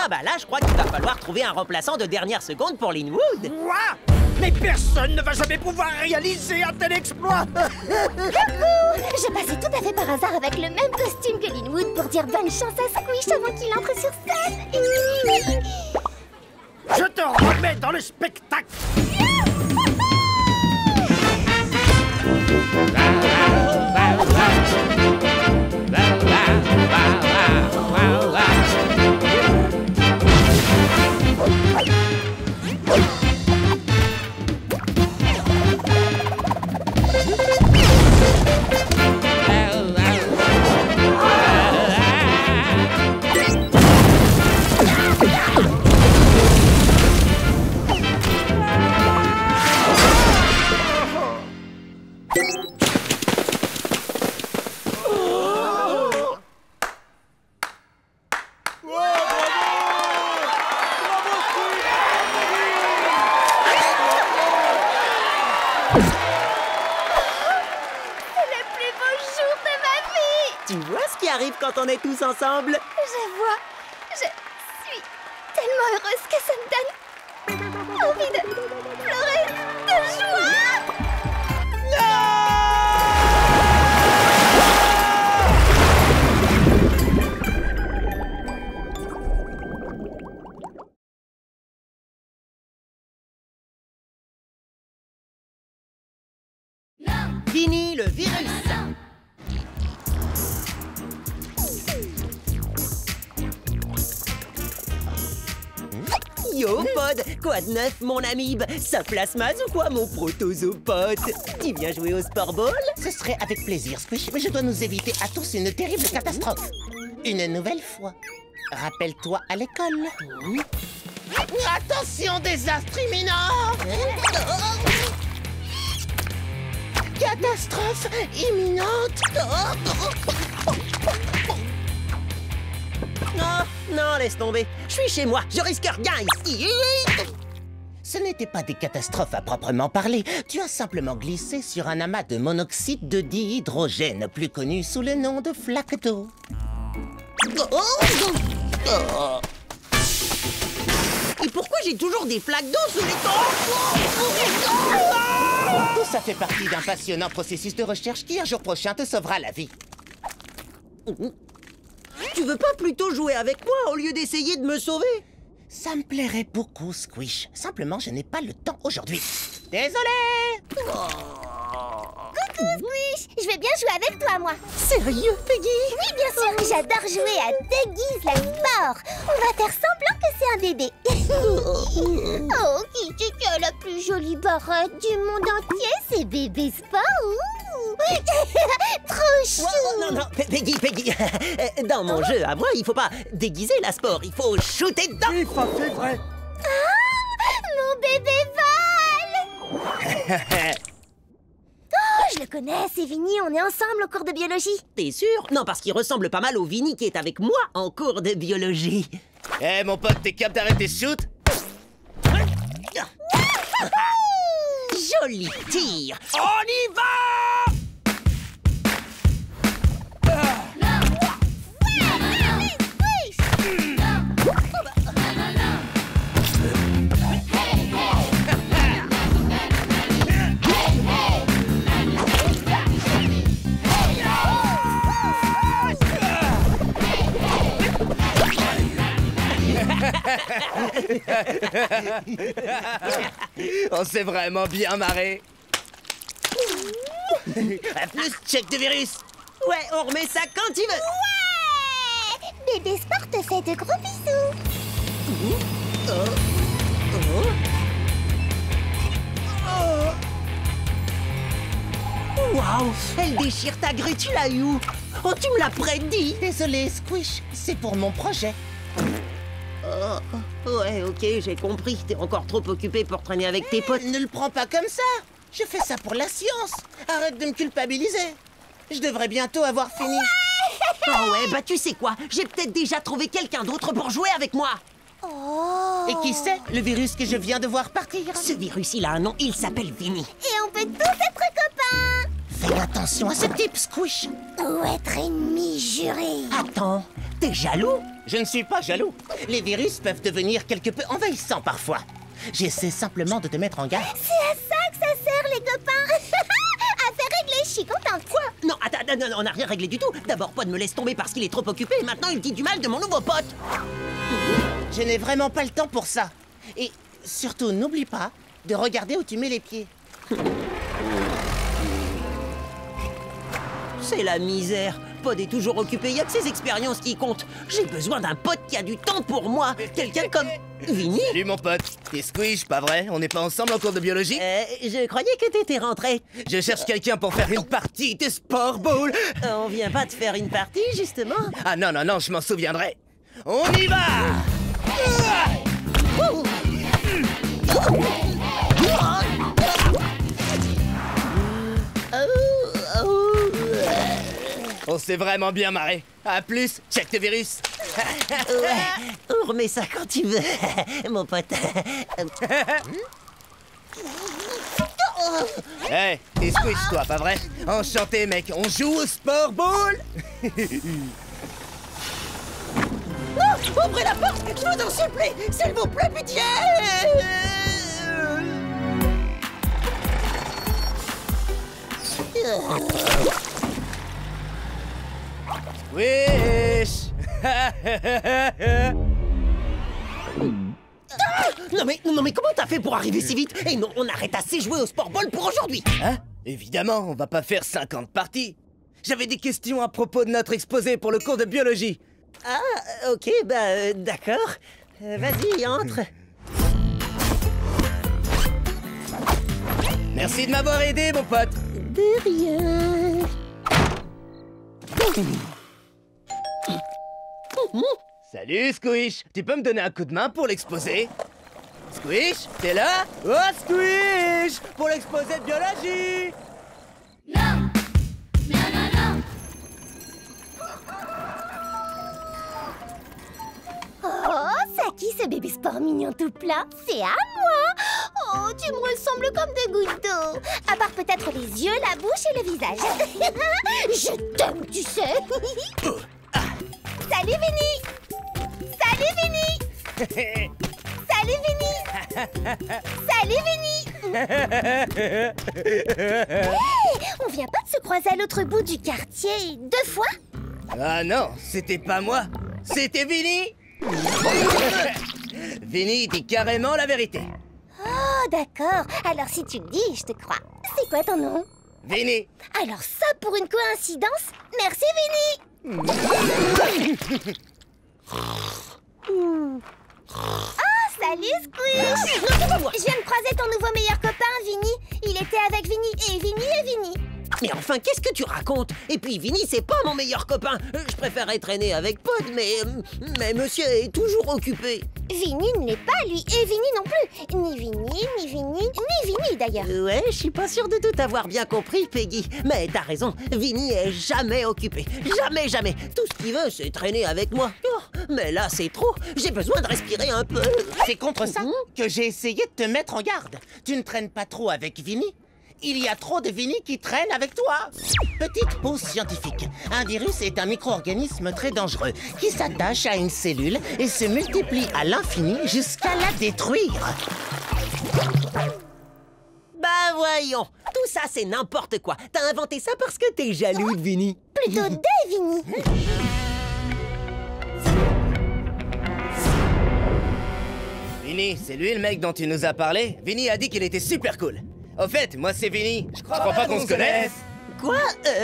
S3: Ah bah là, je crois qu'il va falloir trouver un remplaçant de dernière seconde pour Linwood.
S9: Quoi? Mais personne ne va jamais pouvoir réaliser un tel exploit!
S4: Je passais tout à fait par hasard avec le même costume que Linwood pour dire bonne chance à Squish avant qu'il entre sur scène.
S9: Je te remets dans le spectacle!
S3: Tu vois ce qui arrive quand on est tous ensemble?
S4: Je vois. Je suis tellement heureuse que ça me donne envie de pleurer de joie.
S3: Fini le virus. Yo, Pod, quoi de neuf, mon amibe? Ça plasmase ou quoi, mon protozopote? Tu viens jouer au sport-ball?
S5: Ce serait avec plaisir, Squish, mais je dois nous éviter à tous une terrible catastrophe. Une nouvelle fois. Rappelle-toi à l'école. Attention, désastre imminent! Catastrophe imminente!
S3: Non, non, laisse tomber. Je suis chez moi, je risque rien ici.
S5: Ce n'était pas des catastrophes à proprement parler. Tu as simplement glissé sur un amas de monoxyde de dihydrogène, plus connu sous le nom de flaque d'eau.
S3: Et pourquoi j'ai toujours des flaques d'eau sous les dents?
S5: Tout ça fait partie d'un passionnant processus de recherche qui, un jour prochain, te sauvera la vie.
S3: Tu veux pas plutôt jouer avec moi au lieu d'essayer de me sauver?
S5: Ça me plairait beaucoup, Squish. Simplement, je n'ai pas le temps aujourd'hui. Désolé!
S4: Coucou, Squish! Je vais bien jouer avec toi, moi.
S3: Sérieux, Peggy?
S4: Oui, bien sûr. J'adore jouer à Déguise la sport. On va faire semblant que c'est un bébé. Oh, qui a la plus jolie barrette du monde entier? C'est bébé sport. Trop chou.
S3: Non, non, Peggy. Dans mon jeu, à moi, il faut pas déguiser la sport. Il faut shooter dedans.
S9: C'est vrai.
S4: Ah, mon bébé Val. Oh, je le connais, c'est Vinny, on est ensemble au cours de biologie.
S3: T'es sûr? Non, parce qu'il ressemble pas mal au Vinny qui est avec moi en cours de biologie.
S5: Eh, mon pote, t'es capable d'arrêter ce shoot?
S3: Joli tir. On y va!
S10: On s'est vraiment bien marré.
S5: À plus, check de virus.
S3: Ouais, on remet ça quand tu veux.
S4: Ouais! Bébé Sport te fait de gros bisous.
S3: Waouh, elle déchire ta grue, tu l'as eu où? Oh, tu me l'as prédit.
S5: Désolé, Squish, c'est pour mon projet.
S3: Ouais, ok, j'ai compris. T'es encore trop occupé pour traîner avec tes potes.
S5: Ne le prends pas comme ça. Je fais ça pour la science. Arrête de me culpabiliser. Je devrais bientôt avoir fini.
S3: Oh ouais, bah tu sais quoi? J'ai peut-être déjà trouvé quelqu'un d'autre pour jouer avec moi.
S4: Oh!
S5: Et qui c'est, le virus que je viens de voir partir?
S3: Ce virus, il a un nom, il s'appelle Vinny.
S4: Et on peut tous être copains!
S5: Fais attention à ce type, Squish.
S4: Ou être ennemi juré.
S3: Attends, t'es jaloux?
S5: Je ne suis pas jaloux. Les virus peuvent devenir quelque peu envahissants parfois. J'essaie simplement de te mettre en garde.
S4: C'est à ça que ça sert, les copains! À faire régler, je suis contente.
S3: Quoi? Non, attends, non, on n'a rien réglé du tout. D'abord, Pod me laisse tomber parce qu'il est trop occupé et maintenant il dit du mal de mon nouveau pote.
S5: Je n'ai vraiment pas le temps pour ça. Et surtout, n'oublie pas de regarder où tu mets les pieds.
S3: C'est la misère. Pod est toujours occupé, il y a que ses expériences qui comptent. J'ai besoin d'un pote qui a du temps pour moi. Quelqu'un comme Vinny.
S10: Salut mon pote. T'es Squish, pas vrai? On n'est pas ensemble en cours de biologie?
S3: Je croyais que t'étais rentré.
S10: Je cherche quelqu'un pour faire une partie de Sport Ball.
S3: On vient pas de faire une partie, justement.
S10: Ah non, non, non, je m'en souviendrai. On y va! On s'est vraiment bien marré. À plus, check tes virus.
S3: Ouais, on remet ça quand tu veux, mon pote.
S10: Hey, t'es Squish toi, pas vrai? Enchanté mec, on joue au Sport Ball?
S3: Non, ouvrez la porte, je vous en supplie, s'il vous plaît, pitié.
S10: Wish!
S3: Non mais comment t'as fait pour arriver si vite? Et non, on arrête assez jouer au Sport Ball pour aujourd'hui.
S10: Hein? Évidemment, on va pas faire 50 parties. J'avais des questions à propos de notre exposé pour le cours de biologie.
S3: Ah, ok, bah d'accord. Vas-y, entre.
S10: Merci de m'avoir aidé, mon pote.
S3: De rien.
S10: Salut, Squish. Tu peux me donner un coup de main pour l'exposé? Squish, t'es là? Oh, Squish! Pour l'exposé de biologie!
S4: Non! Non, non, non! Oh, ça qui ce bébé sport mignon tout plat? C'est à moi! Oh, tu me ressembles comme des gouttes d'eau. À part peut-être les yeux, la bouche et le visage. Je t'aime, tu sais. Salut, Vinny! Salut, Vinny! Salut, Vinny! Salut, Vinny! Hey, on vient pas de se croiser à l'autre bout du quartier 2 fois?
S10: Ah non, c'était pas moi. C'était Vinny! Vinny dit carrément la vérité.
S4: Oh, d'accord. Alors si tu le dis, je te crois. C'est quoi ton nom?
S10: Vinny.
S4: Alors ça, pour une coïncidence, merci, Vinny! Oh, salut, Squish! Je viens de croiser ton nouveau meilleur copain, Vinny. Il était avec Vinny et Vinny et Vinny.
S3: Mais enfin, qu'est-ce que tu racontes? Et puis Vinny, c'est pas mon meilleur copain. Je préférerais traîner avec Pod, mais monsieur est toujours occupé.
S4: Vinny ne l'est pas, lui, et Vinny non plus. Ni Vinny, ni Vinny, ni Vinny d'ailleurs.
S3: Ouais, je suis pas sûr de tout avoir bien compris, Peggy. Mais t'as raison, Vinny est jamais occupé. Jamais, jamais. Tout ce qu'il veut, c'est traîner avec moi. Oh, mais là, c'est trop. J'ai besoin de respirer un peu.
S5: C'est contre ça que j'ai essayé de te mettre en garde. Tu ne traînes pas trop avec Vinny. Il y a trop de Vinny qui traînent avec toi. Petite pause scientifique. Un virus est un micro-organisme très dangereux qui s'attache à une cellule et se multiplie à l'infini jusqu'à la détruire.
S3: Bah voyons, tout ça c'est n'importe quoi. T'as inventé ça parce que t'es jaloux de Vinny.
S4: Plutôt de Vinny.
S10: Vinny, c'est lui le mec dont tu nous as parlé? Vinny a dit qu'il était super cool. Au fait, moi c'est Vinny. Je crois pas qu'on se connaisse.
S3: Quoi?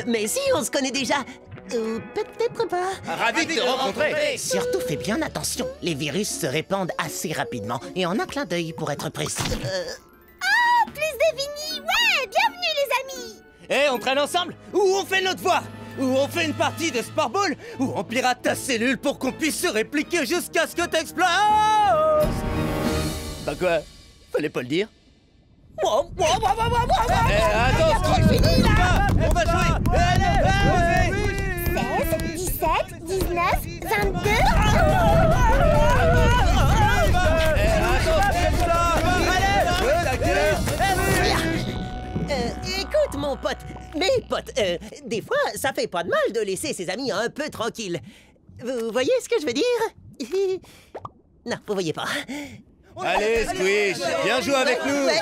S3: Mais si, on se connaît déjà. Peut-être pas.
S10: Ravi de te rencontrer.
S5: Surtout fais bien attention. Les virus se répandent assez rapidement et en un clin d'œil pour être précis.
S4: Oh, plus de Vinny. Ouais, bienvenue les amis.
S10: Eh, on traîne ensemble? Ou on fait notre voix? Ou on fait une partie de Sport Ball? Ou on pirate ta cellule pour qu'on puisse se répliquer jusqu'à ce que t'exploses? Bah quoi? Fallait pas le dire. Attends, on va jouer. Allez,
S4: 16, 17, 19, 22...
S3: Écoute, mon pote, mes potes, des fois, ça fait pas de mal de laisser ses amis un peu tranquilles. Vous voyez ce que je veux dire? Non, vous voyez pas.
S10: Allez, Squish, viens jouer avec nous.
S3: Ouais.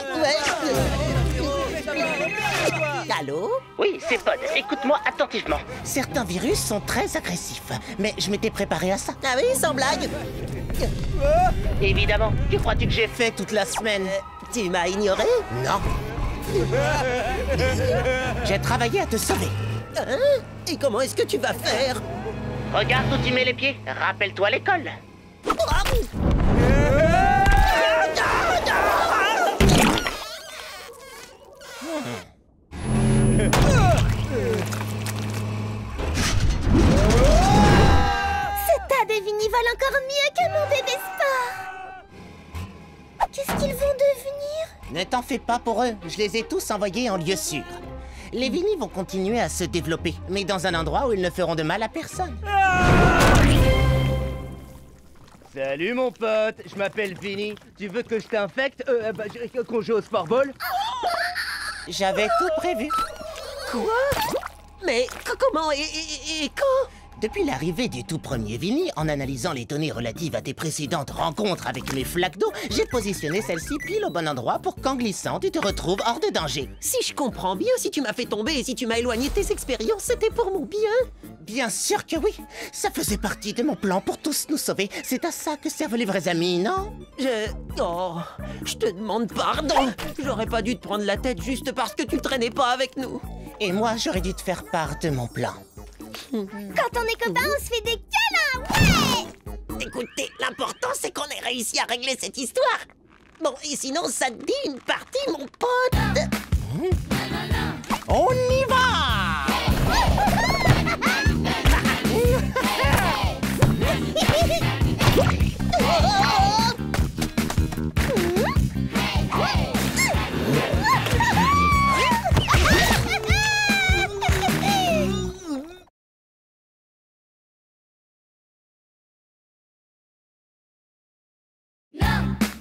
S3: Allô?
S5: Oui, c'est Pod. Écoute-moi attentivement. Certains virus sont très agressifs, mais je m'étais préparé à ça.
S3: Ah oui, sans blague.
S5: Évidemment. Que crois-tu que j'ai fait toute la semaine?
S3: Tu m'as ignoré?
S5: Non. J'ai travaillé à te sauver.
S3: Hein? Et comment est-ce que tu vas faire?
S5: Regarde où tu mets les pieds. Rappelle-toi l'école.
S4: Ce tas de Vinny vole encore mieux que mon bébé Sport. Qu'est-ce qu'ils vont devenir?
S5: Ne t'en fais pas pour eux. Je les ai tous envoyés en lieu sûr. Les Vinny vont continuer à se développer, mais dans un endroit où ils ne feront de mal à personne.
S10: Salut mon pote, je m'appelle Vinny. Tu veux que je t'infecte? Qu'on joue au Sport Ball?
S5: J'avais tout prévu.
S3: Quoi? Mais comment et quand?
S5: Depuis l'arrivée du tout premier Vinny, en analysant les données relatives à tes précédentes rencontres avec mes flaques d'eau, j'ai positionné celle-ci pile au bon endroit pour qu'en glissant, tu te retrouves hors de danger.
S3: Si je comprends bien, si tu m'as fait tomber et si tu m'as éloigné de tes expériences, c'était pour mon bien.
S5: Bien sûr que oui. Ça faisait partie de mon plan pour tous nous sauver. C'est à ça que servent les vrais amis, non?
S3: Je te demande pardon. J'aurais pas dû te prendre la tête juste parce que tu traînais pas avec nous.
S5: Et moi, j'aurais dû te faire part de mon plan.
S4: Quand on est copains, on se fait des câlins, ouais!
S3: Écoutez, l'important c'est qu'on ait réussi à régler cette histoire. Bon, et sinon, ça te dit une partie, mon pote?
S5: On y va!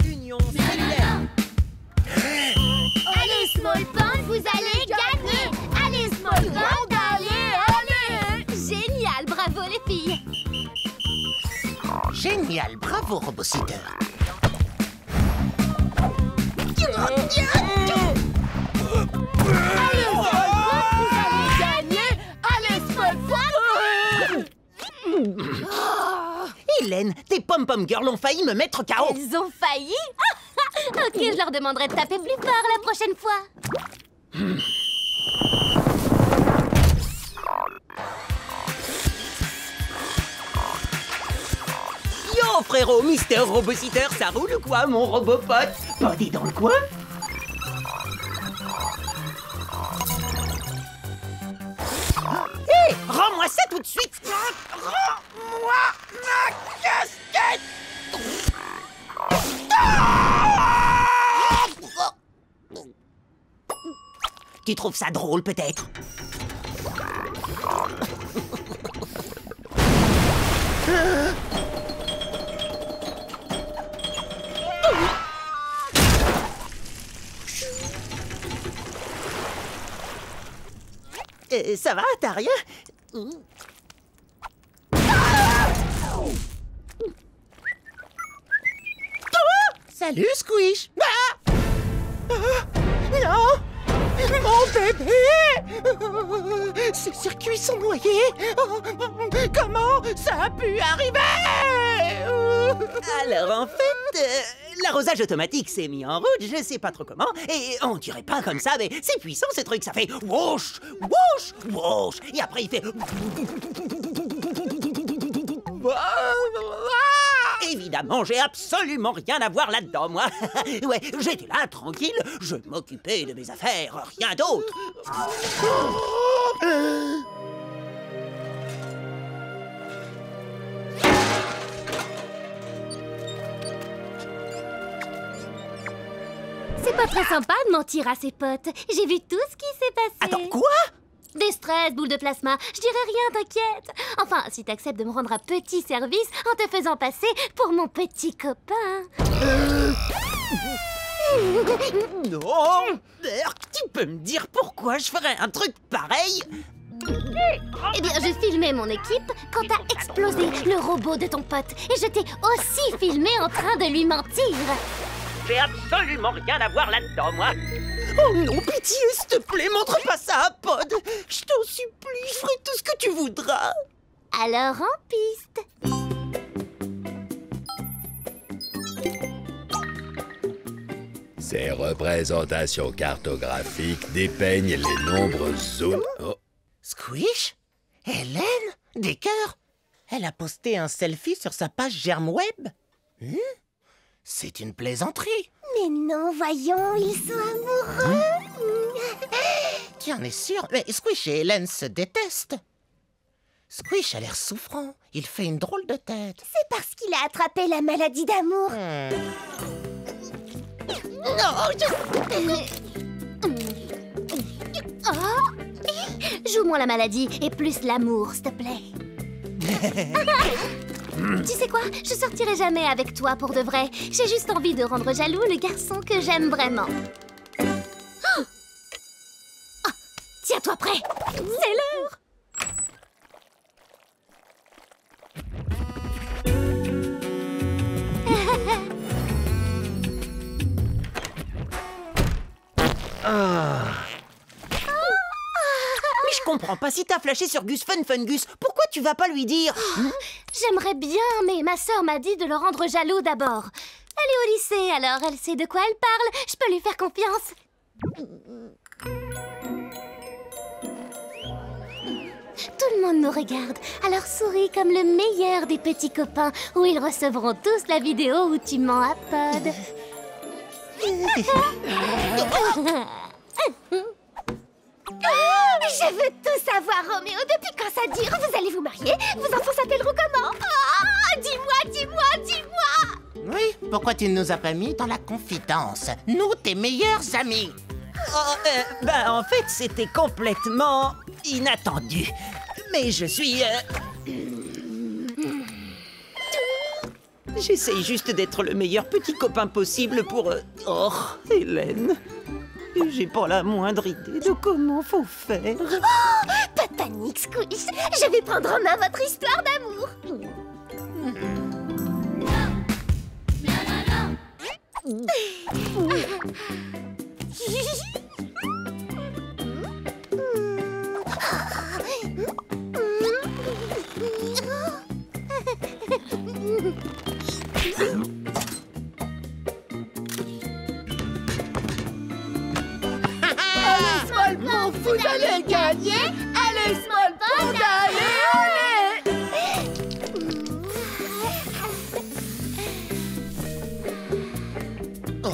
S3: Union cellulaire.
S4: Allez, Small Pond, vous allez gagner! Allez, Small Pond, allez! Génial, bravo les filles!
S5: Génial, bravo, Robociteur.
S4: Allez, Small Pond, vous allez gagner! Allez, Small Pond!
S3: Hélène, tes pom-pom girls ont failli me mettre KO.
S4: Ils ont failli? Ok, je leur demanderai de taper plus fort la prochaine fois.
S3: Yo, frérot, Mister Robociteur, ça roule ou quoi, mon robot pote? Body dans le coin? Hé, rends-moi ça tout de suite! Rends-moi ma casquette! Tu trouves ça drôle, peut-être? Ça va, t'as rien?
S5: Salut, Squish.
S3: Non!
S5: Mon bébé! Ces circuits sont noyés. Comment ça a pu arriver?
S3: Alors en fait, l'arrosage automatique s'est mis en route, je sais pas trop comment, et on dirait pas comme ça, mais c'est puissant ce truc, ça fait whoosh, whoosh, whoosh, et après il fait... Évidemment, j'ai absolument rien à voir là-dedans, moi. Ouais, j'étais là, tranquille, je m'occupais de mes affaires, rien d'autre.
S4: C'est pas très sympa de mentir à ses potes. J'ai vu tout ce qui s'est passé.
S3: Attends, quoi?
S4: Des stress, boule de plasma. Je dirais rien, t'inquiète. Enfin, si t'acceptes de me rendre un petit service en te faisant passer pour mon petit copain.
S3: Non, Berk, tu peux me dire pourquoi je ferais un truc pareil?
S4: Eh bien, je filmais mon équipe quand t'as explosé le robot de ton pote. Et je t'ai aussi filmé en train de lui mentir.
S3: J'ai absolument rien à voir là-dedans, moi. Oh non, pitié, s'il te plaît, montre pas ça à Pod. Je t'en supplie, je ferai tout ce que tu voudras.
S4: Alors, en piste.
S2: Ces représentations cartographiques dépeignent les nombreuses zones... Oh.
S5: Squish? Hélène? Des cœurs? Elle a posté un selfie sur sa page GermWeb? C'est une plaisanterie.
S4: Mais non, voyons, ils sont amoureux.
S5: Tu en es sûr? Mais Squish et Hélène se détestent. Squish a l'air souffrant. Il fait une drôle de tête.
S4: C'est parce qu'il a attrapé la maladie d'amour. Joue-moi la maladie et plus l'amour, s'il te plaît. Tu sais quoi? Je sortirai jamais avec toi pour de vrai. J'ai juste envie de rendre jaloux le garçon que j'aime vraiment. Tiens-toi prêt. C'est l'heure.
S3: Mais je comprends pas, si t'as flashé sur Gus Gus, pourquoi tu vas pas lui dire?
S4: J'aimerais bien, mais ma sœur m'a dit de le rendre jaloux d'abord. Elle est au lycée, alors elle sait de quoi elle parle. Je peux lui faire confiance. Tout le monde nous regarde, alors souris comme le meilleur des petits copains, où ils recevront tous la vidéo où tu mens à Pod. Je veux tout savoir, Roméo. Depuis quand ça dure? Vous allez vous marier? Vos enfants s'appelleront comment? Dis-moi.
S5: Oui, pourquoi tu ne nous as pas mis dans la confidence? Nous, tes meilleurs amis.
S3: En fait, c'était complètement inattendu. Mais je suis... J'essaye juste d'être le meilleur petit copain possible pour... Oh, Hélène. J'ai pas la moindre idée de comment faut faire.
S4: Oh, pas de panique, Squish. Je vais prendre en main votre histoire d'amour.
S1: Vous allez gagner. Allez, Small Pond, allez.
S5: Oh!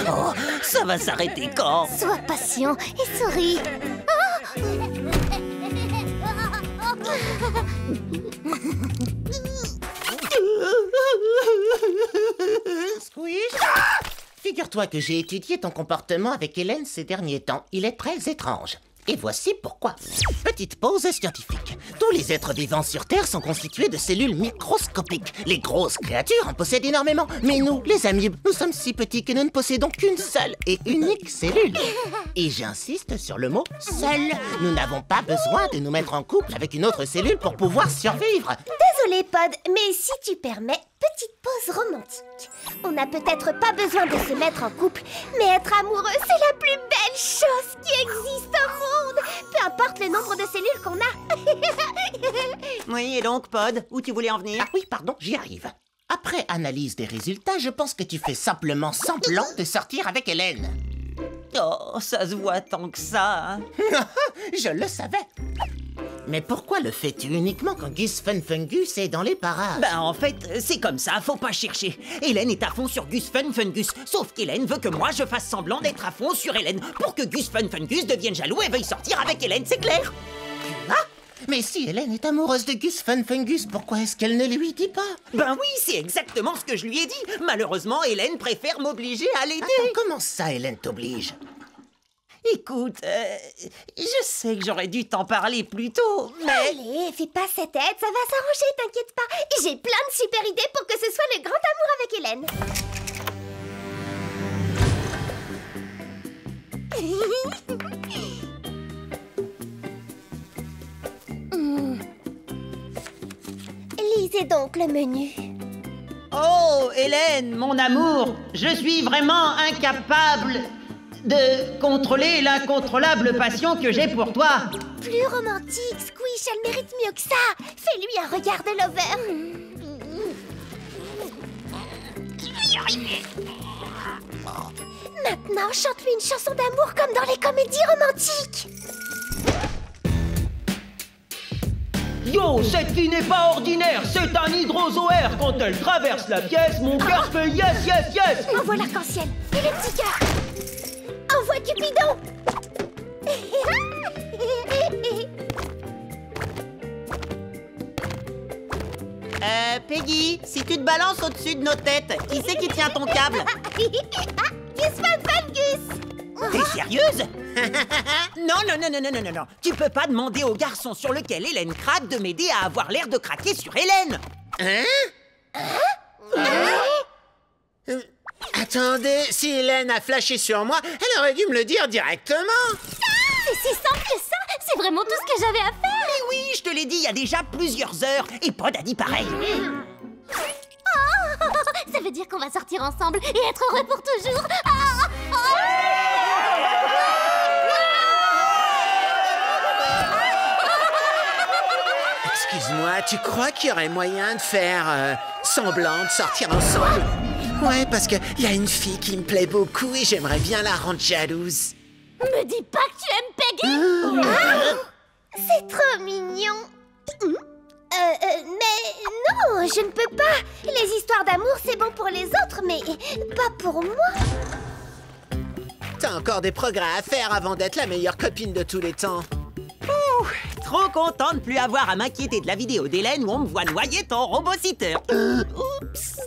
S3: Oh, ça va s'arrêter quand?
S4: Sois patient et souris.
S5: Squish? Figure-toi que j'ai étudié ton comportement avec Hélène ces derniers temps. Il est très étrange. Et voici pourquoi. Petite pause scientifique. Tous les êtres vivants sur Terre sont constitués de cellules microscopiques. Les grosses créatures en possèdent énormément. Mais nous, les amibes, nous sommes si petits que nous ne possédons qu'une seule et unique cellule. Et j'insiste sur le mot « seul ». Nous n'avons pas besoin de nous mettre en couple avec une autre cellule pour pouvoir survivre.
S4: Désolée, Pod, mais si tu permets, petite pause romantique. On n'a peut-être pas besoin de se mettre en couple, mais être amoureux, c'est la plus belle chose qui existe au monde. Peu importe le nombre de cellules qu'on a.
S11: Oui, et donc, Pod, où tu voulais en venir?
S5: Ah oui, pardon, j'y arrive. Après analyse des résultats, je pense que tu fais simplement semblant de sortir avec Hélène.
S11: Oh, ça se voit tant que ça.
S5: Je le savais. Mais pourquoi le fais-tu uniquement quand Gus Fun Fungus est dans les parages?
S11: Ben en fait, c'est comme ça, faut pas chercher. Hélène est à fond sur Gus Fun Fungus, sauf qu'Hélène veut que moi je fasse semblant d'être à fond sur Hélène pour que Gus Fun Fungus devienne jaloux et veuille sortir avec Hélène, c'est clair?
S5: Ah! Mais si Hélène est amoureuse de Gus Fun Fungus, pourquoi est-ce qu'elle ne lui dit pas?
S11: Ben oui, c'est exactement ce que je lui ai dit. Malheureusement, Hélène préfère m'obliger à l'aider.
S5: Attends, comment ça Hélène t'oblige?
S11: Écoute, je sais que j'aurais dû t'en parler plus tôt, mais...
S4: Allez, fais pas cette tête, ça va s'arranger, t'inquiète pas. J'ai plein de super idées pour que ce soit le grand amour avec Hélène. Lisez donc le menu.
S11: Oh, Hélène, mon amour, je suis vraiment incapable de contrôler l'incontrôlable passion que j'ai pour toi.
S4: Plus romantique, Squish, elle mérite mieux que ça. Fais-lui un regard de lover. Maintenant, chante-lui une chanson d'amour comme dans les comédies romantiques.
S13: Yo, cette fille n'est pas ordinaire, c'est un hydrozoaire. Quand elle traverse la pièce, mon cœur fait yes, yes, yes.
S4: Envoie l'arc-en-ciel et le petit cœur. Envoie Cupidon.
S11: Peggy, si tu te balances au-dessus de nos têtes, qui c'est qui tient ton câble?
S4: Gus Fun Fungus.
S11: T'es sérieuse? Non, non, non, non, non, non, non, non. Tu peux pas demander au garçon sur lequel Hélène craque de m'aider à avoir l'air de craquer sur Hélène.
S5: Attendez, si Hélène a flashé sur moi, elle aurait dû me le dire directement.
S4: C'est si simple que ça. C'est vraiment tout ce que j'avais à faire.
S11: Mais oui, je te l'ai dit il y a déjà plusieurs heures. Et Pod a dit pareil.
S4: Oh, ça veut dire qu'on va sortir ensemble et être heureux pour toujours.
S5: Excuse-moi, tu crois qu'il y aurait moyen de faire semblant de sortir ensemble? Ouais, parce qu'il y a une fille qui me plaît beaucoup et j'aimerais bien la rendre jalouse.
S4: Me dis pas que tu aimes Peggy. C'est trop mignon. Mais non, je ne peux pas. Les histoires d'amour, c'est bon pour les autres, mais pas pour moi.
S5: T'as encore des progrès à faire avant d'être la meilleure copine de tous les temps.
S11: Trop content de plus avoir à m'inquiéter de la vidéo d'Hélène où on me voit noyer ton robot-sitter.
S5: Oups.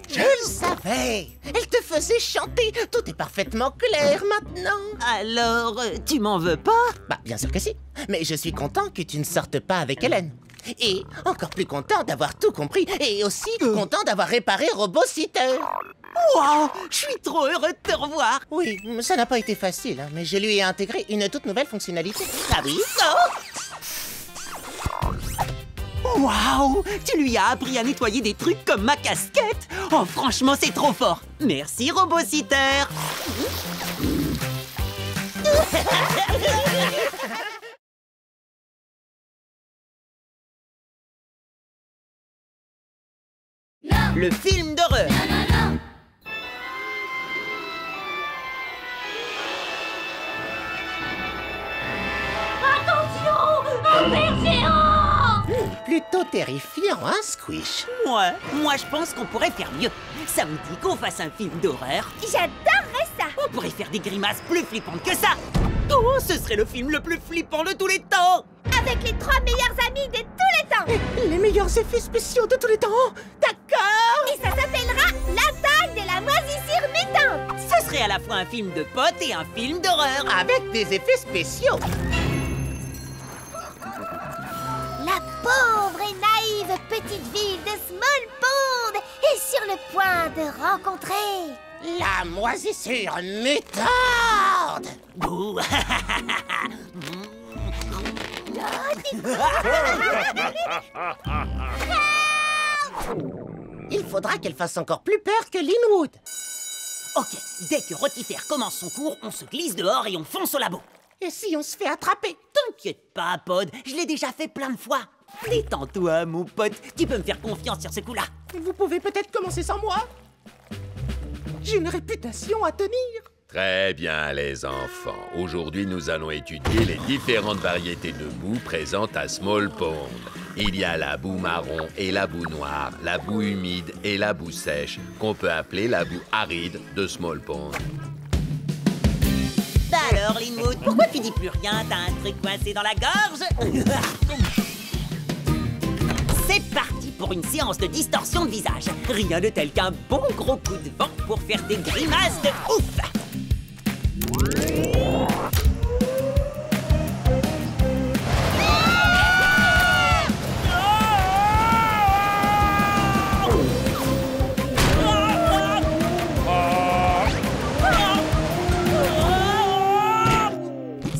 S5: Je le savais. Elle te faisait chanter. Tout est parfaitement clair maintenant.
S11: Alors, tu m'en veux pas?
S5: Bah, bien sûr que si. Mais je suis content que tu ne sortes pas avec Hélène. Et encore plus content d'avoir tout compris. Et aussi content d'avoir réparé Robot-Sitter.
S11: Wow, je suis trop heureux de te revoir.
S5: Oui, ça n'a pas été facile, hein, mais je lui ai intégré une toute nouvelle fonctionnalité.
S11: Ah oui? Waouh, tu lui as appris à nettoyer des trucs comme ma casquette. Oh, franchement, c'est trop fort. Merci, Robot-Sitter. Le film d'horreur.
S4: Attention, un ver géant.
S5: Plutôt terrifiant, hein, Squish?
S11: Moi, je pense qu'on pourrait faire mieux. Ça vous dit qu'on fasse un film d'horreur?
S4: J'adorerais ça.
S11: On pourrait faire des grimaces plus flippantes que ça. Oh, ce serait le film le plus flippant de tous les temps.
S4: Avec les 3 meilleurs amis de tous les temps.
S5: Les meilleurs effets spéciaux de tous les temps. D'accord.
S4: Et ça s'appellera l'attaque de la moisissure mutante.
S11: Ce serait à la fois un film de potes et un film d'horreur.
S5: Avec des effets spéciaux.
S4: La pauvre et naïve petite ville de Small Pond est sur le point de rencontrer...
S5: la moisissure mutante.
S11: Bouh.
S5: Il faudra qu'elle fasse encore plus peur que Linwood.
S11: Ok, dès que Rotifer commence son cours, on se glisse dehors et on fonce au labo.
S5: Et si on se fait attraper?
S11: T'inquiète pas, Pod, je l'ai déjà fait plein de fois. Détends-toi, mon pote, tu peux me faire confiance sur ce coup-là.
S5: Vous pouvez peut-être commencer sans moi. J'ai une réputation à tenir.
S2: Très bien, les enfants. Aujourd'hui, nous allons étudier les différentes variétés de boue présentes à Small Pond. Il y a la boue marron et la boue noire, la boue humide et la boue sèche, qu'on peut appeler la boue aride de Small Pond.
S11: Bah alors, Linwood, pourquoi tu dis plus rien? T'as un truc coincé dans la gorge? C'est parti pour une séance de distorsion de visage. Rien de tel qu'un bon gros coup de vent pour faire des grimaces de ouf.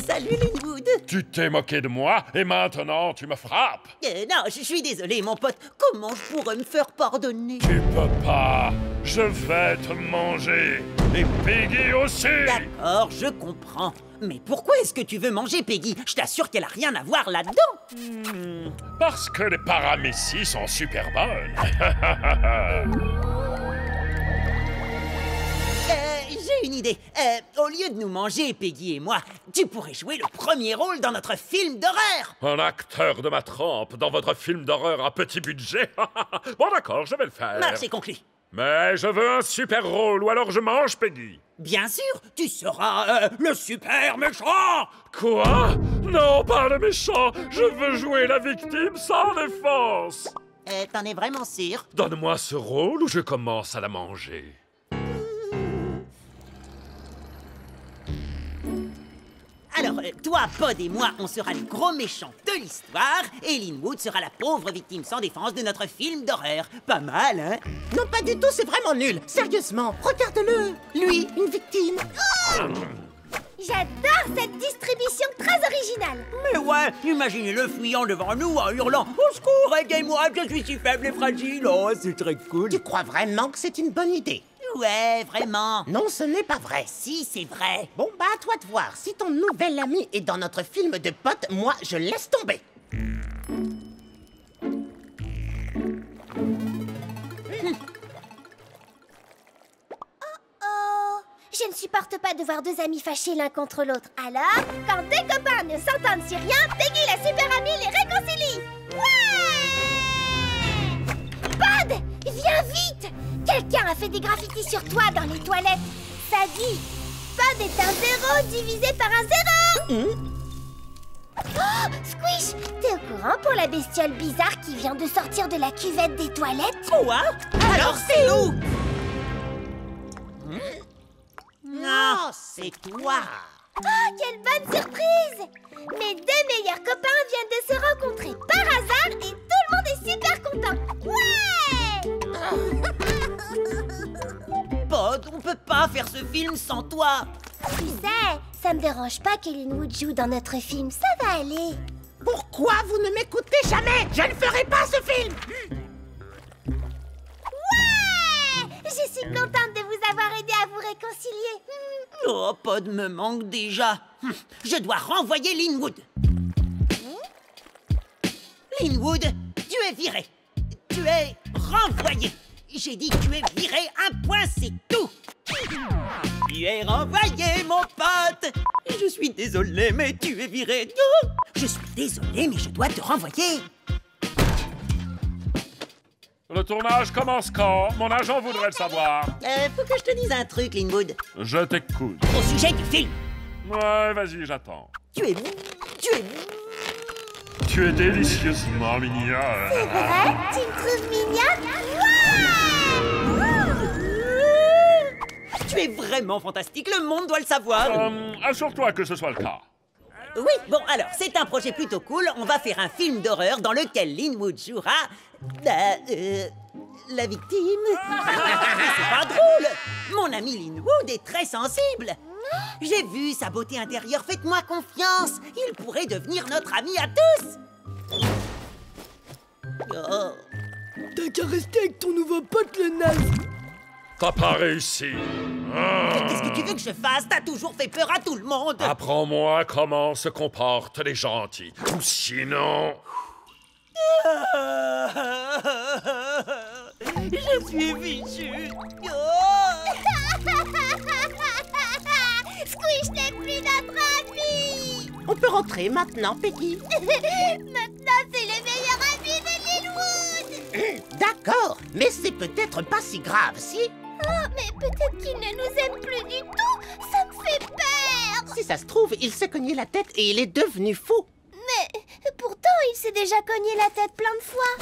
S11: Salut, Linwood.
S12: Tu t'es moqué de moi et maintenant tu me frappes.
S11: Non, je suis désolé, mon pote. Comment je pourrais me faire pardonner?
S12: Tu peux pas. Je vais te manger. Et Peggy aussi.
S11: D'accord, je comprends. Mais pourquoi est-ce que tu veux manger Peggy? Je t'assure qu'elle a rien à voir là-dedans.
S12: Parce que les paramécies sont super bonnes.
S11: J'ai une idée. Au lieu de nous manger, Peggy et moi, tu pourrais jouer le premier rôle dans notre film d'horreur.
S12: Un acteur de ma trempe dans votre film d'horreur à petit budget. Bon d'accord, je vais le faire.
S11: Marché conclu.
S12: Mais je veux un super rôle ou alors je mange Peggy.
S11: Bien sûr, tu seras le super méchant.
S12: Quoi? Non, pas le méchant. Je veux jouer la victime sans défense.
S11: T'en es vraiment sûr?
S12: Donne-moi ce rôle ou je commence à la manger.
S11: Alors, toi, Pod et moi, on sera les gros méchants de l'histoire et Linwood sera la pauvre victime sans défense de notre film d'horreur. Pas mal, hein?
S5: Non, pas du tout, c'est vraiment nul. Sérieusement, regarde-le. Lui, une victime.
S4: J'adore cette distribution très originale.
S11: Mais ouais, imaginez-le fuyant devant nous en hurlant « Au secours, aidez-moi, je suis si faible et fragile !» Oh, c'est très cool.
S5: Tu crois vraiment que c'est une bonne idée?
S11: Ouais, vraiment.
S5: Non, ce n'est pas vrai.
S11: Si, c'est vrai.
S5: Bon, bah, à toi de voir. Si ton nouvel ami est dans notre film de potes, moi, je laisse tomber.
S4: Oh, je ne supporte pas de voir deux amis fâchés l'un contre l'autre. Alors, quand deux copains ne s'entendent sur rien, Peggy la super amie les réconcilie. Ouais! Pod, viens vite! Quelqu'un a fait des graffitis sur toi dans les toilettes. Ça dit, Pod est un 0 divisé par un 0. Oh, Squish, t'es au courant pour la bestiole bizarre qui vient de sortir de la cuvette des toilettes?
S11: Quoi? Alors c'est où? Non, c'est toi.
S4: Oh, quelle bonne surprise! Mes deux meilleurs copains viennent de se rencontrer par hasard et tout le monde est super content. Ouais!
S11: Pod, on peut pas faire ce film sans toi.
S4: Tu sais, ça me dérange pas que Linwood joue dans notre film, ça va aller.
S5: Pourquoi vous ne m'écoutez jamais? Je ne ferai pas ce film.
S4: Ouais! Je suis contente de vous avoir aidé à vous réconcilier.
S11: Oh, Pod me manque déjà. Je dois renvoyer Linwood. Linwood, tu es viré. Tu es renvoyé. J'ai dit que tu es viré, un point, c'est tout. Tu es renvoyé, mon pote. Je suis désolé, mais tu es viré. Oh, je suis désolé, mais je dois te renvoyer.
S12: Le tournage commence quand? Mon agent voudrait le savoir.
S11: Faut que je te dise un truc, Linwood.
S12: Je t'écoute.
S11: Au sujet du film.
S12: Ouais, vas-y, j'attends.
S11: Tu es
S12: délicieusement mignonne.
S4: C'est vrai? Tu me trouves mignonne?
S11: Tu es vraiment fantastique, le monde doit le savoir.
S12: Assure-toi que ce soit le cas.
S11: Oui, bon, alors, c'est un projet plutôt cool. On va faire un film d'horreur dans lequel Linwood jouera... la victime. C'est pas drôle. Mon ami Linwood est très sensible. J'ai vu sa beauté intérieure, faites-moi confiance. Il pourrait devenir notre ami à tous. Oh.
S1: T'as qu'à rester avec ton nouveau pote le naze.
S12: T'as pas réussi.
S11: Mais qu'est-ce que tu veux que je fasse? T'as toujours fait peur à tout le monde.
S12: Apprends-moi comment se comportent les gentils. Ou sinon...
S11: Je suis fichu.
S4: Squish n'est plus notre ami.
S5: On peut rentrer maintenant, Peggy.
S4: Maintenant, c'est le meilleur ami de Linwood.
S5: D'accord, mais c'est peut-être pas si grave, si?
S4: Oh, mais peut-être qu'il ne nous aime plus du tout. Ça me fait peur.
S5: Si ça se trouve, il s'est cogné la tête et il est devenu fou.
S4: Mais pourtant, il s'est déjà cogné la tête plein de fois.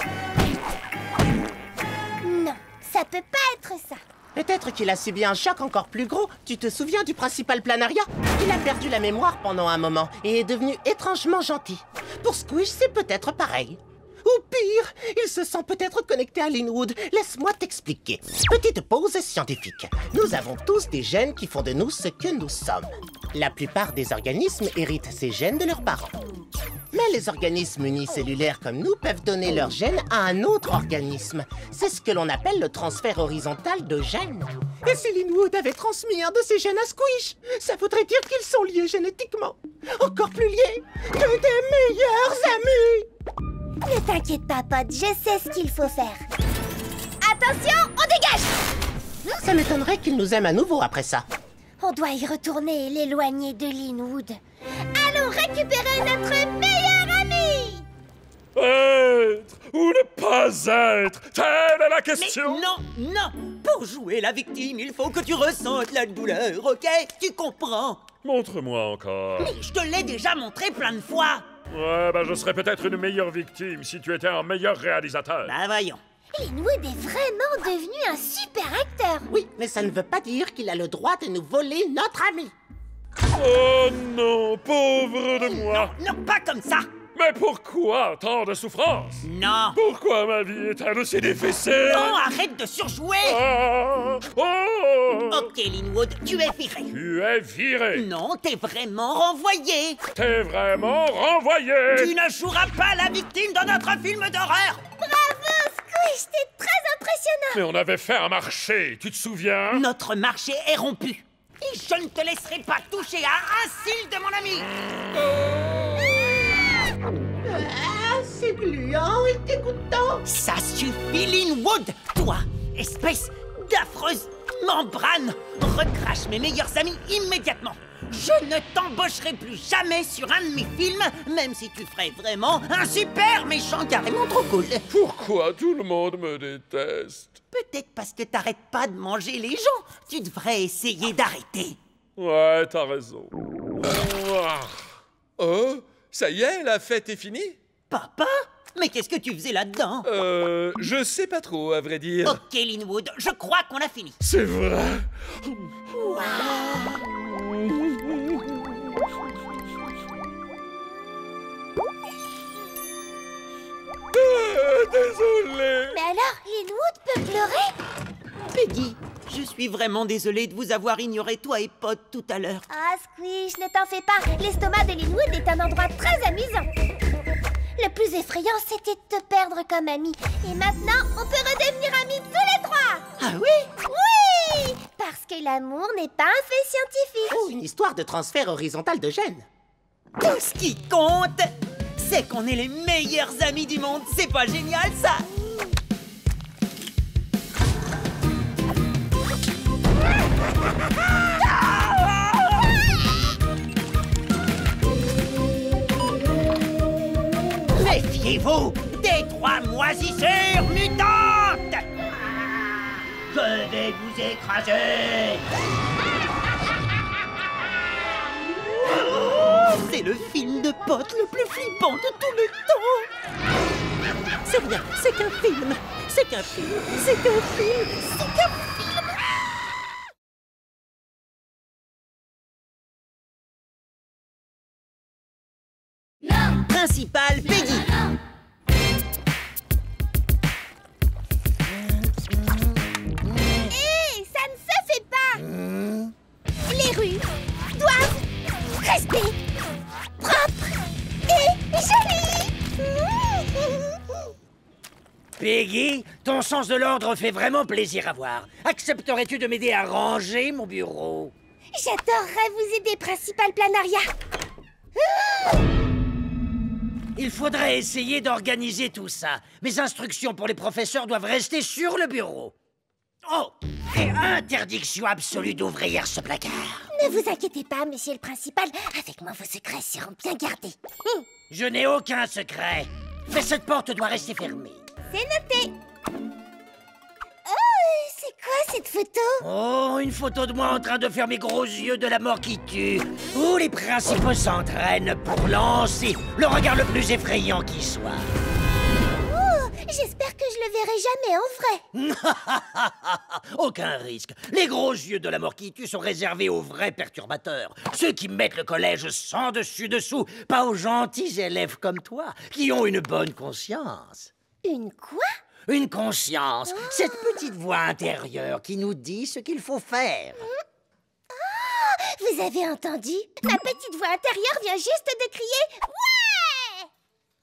S4: Non, ça peut pas être ça.
S5: Peut-être qu'il a subi un choc encore plus gros. Tu te souviens du principal Planaria? Il a perdu la mémoire pendant un moment et est devenu étrangement gentil. Pour Squish, c'est peut-être pareil. Ou pire, il se sent peut-être connecté à Linwood. Laisse-moi t'expliquer. Petite pause scientifique. Nous avons tous des gènes qui font de nous ce que nous sommes. La plupart des organismes héritent ces gènes de leurs parents. Mais les organismes unicellulaires comme nous peuvent donner leurs gènes à un autre organisme. C'est ce que l'on appelle le transfert horizontal de gènes. Et si Linwood avait transmis un de ses gènes à Squish, ça voudrait dire qu'ils sont liés génétiquement. Encore plus liés que des meilleurs amis.
S4: Ne t'inquiète pas, pote, je sais ce qu'il faut faire. Attention, on dégage!
S5: Ça m'étonnerait qu'il nous aime à nouveau après ça.
S4: On doit y retourner et l'éloigner de Linwood. Allons récupérer notre meilleur ami!
S12: Être ou ne pas être, telle est la question.
S11: Mais non. Pour jouer la victime, il faut que tu ressentes la douleur, ok? Tu comprends?
S12: Montre-moi encore.
S11: Mais je te l'ai déjà montré plein de fois.
S12: Ouais, je serais peut-être une meilleure victime si tu étais un meilleur réalisateur.
S11: Bah voyons.
S4: Linwood est vraiment devenu un super acteur.
S5: Oui, mais ça ne veut pas dire qu'il a le droit de nous voler notre ami.
S12: Oh non, pauvre de moi.
S11: Non, pas comme ça.
S12: Mais pourquoi tant de souffrance?
S11: Non.
S12: Pourquoi ma vie est-elle aussi défacée?
S11: Non, arrête de surjouer. Ok, Linwood, tu es viré.
S12: Tu es viré.
S11: Non, t'es vraiment renvoyé.
S12: T'es vraiment renvoyé.
S11: Tu ne joueras pas la victime dans notre film d'horreur.
S4: Bravo, Squish, t'es très impressionnant.
S12: Mais on avait fait un marché, tu te souviens?
S11: Notre marché est rompu. Et je ne te laisserai pas toucher à un cil de mon ami.
S5: C'est gluant et dégoûtant.
S11: Ça suffit, Linwood. Toi, espèce d'affreuse membrane, recrache mes meilleurs amis immédiatement. Je ne t'embaucherai plus jamais sur un de mes films, même si tu ferais vraiment un super méchant carrément trop cool.
S12: Pourquoi tout le monde me déteste?
S11: Peut-être parce que t'arrêtes pas de manger les gens. Tu devrais essayer d'arrêter.
S12: Ouais, t'as raison.
S8: Oh, ça y est, la fête est finie?
S11: Papa? Mais qu'est-ce que tu faisais là-dedans?
S8: Je sais pas trop, à vrai dire.
S11: Ok, Linwood, je crois qu'on a fini.
S12: C'est vrai.
S8: Désolé.
S4: Mais alors, Linwood peut pleurer?
S11: Peggy, je suis vraiment désolé de vous avoir ignoré, toi et Pod, tout à l'heure.
S4: Ah, Squish, ne t'en fais pas. L'estomac de Linwood est un endroit très amusant. Le plus effrayant, c'était de te perdre comme ami. Et maintenant, on peut redevenir amis tous les trois.
S11: Ah oui?
S4: Oui! Parce que l'amour n'est pas un fait scientifique.
S5: Oh, une histoire de transfert horizontal de gènes.
S11: Tout ce qui compte, c'est qu'on est les meilleurs amis du monde. C'est pas génial, ça? Méfiez-vous des trois moisissures mutantes! Je vais vous écraser! C'est le film de potes le plus flippant de tous les temps! C'est rien, c'est qu'un film! C'est qu'un film! C'est qu'un film! C'est qu'un film! Principal, Peggy!
S4: Hé, ça ne se fait pas! Les rues doivent rester propres et jolies!
S9: Peggy, ton sens de l'ordre fait vraiment plaisir à voir. Accepterais-tu de m'aider à ranger mon bureau?
S4: J'adorerais vous aider, Principal Planaria.
S9: Il faudrait essayer d'organiser tout ça. Mes instructions pour les professeurs doivent rester sur le bureau. Oh! Et interdiction absolue d'ouvrir ce placard.
S4: Ne vous inquiétez pas, monsieur le principal. Avec moi, vos secrets seront bien gardés.
S9: Je n'ai aucun secret. Mais cette porte doit rester fermée.
S4: C'est noté. Oh, c'est quoi cette photo?
S9: Oh, une photo de moi en train de faire mes gros yeux de la mort qui tue. Où les principaux s'entraînent pour lancer le regard le plus effrayant qui soit.
S4: Oh, j'espère que je le verrai jamais en vrai.
S9: Aucun risque. Les gros yeux de la mort qui tue sont réservés aux vrais perturbateurs. Ceux qui mettent le collège sans dessus-dessous, pas aux gentils élèves comme toi, qui ont une bonne conscience.
S4: Une quoi?
S9: Une conscience. Oh. Cette petite voix intérieure qui nous dit ce qu'il faut faire.
S4: Oh, vous avez entendu? Ma petite voix intérieure vient juste de crier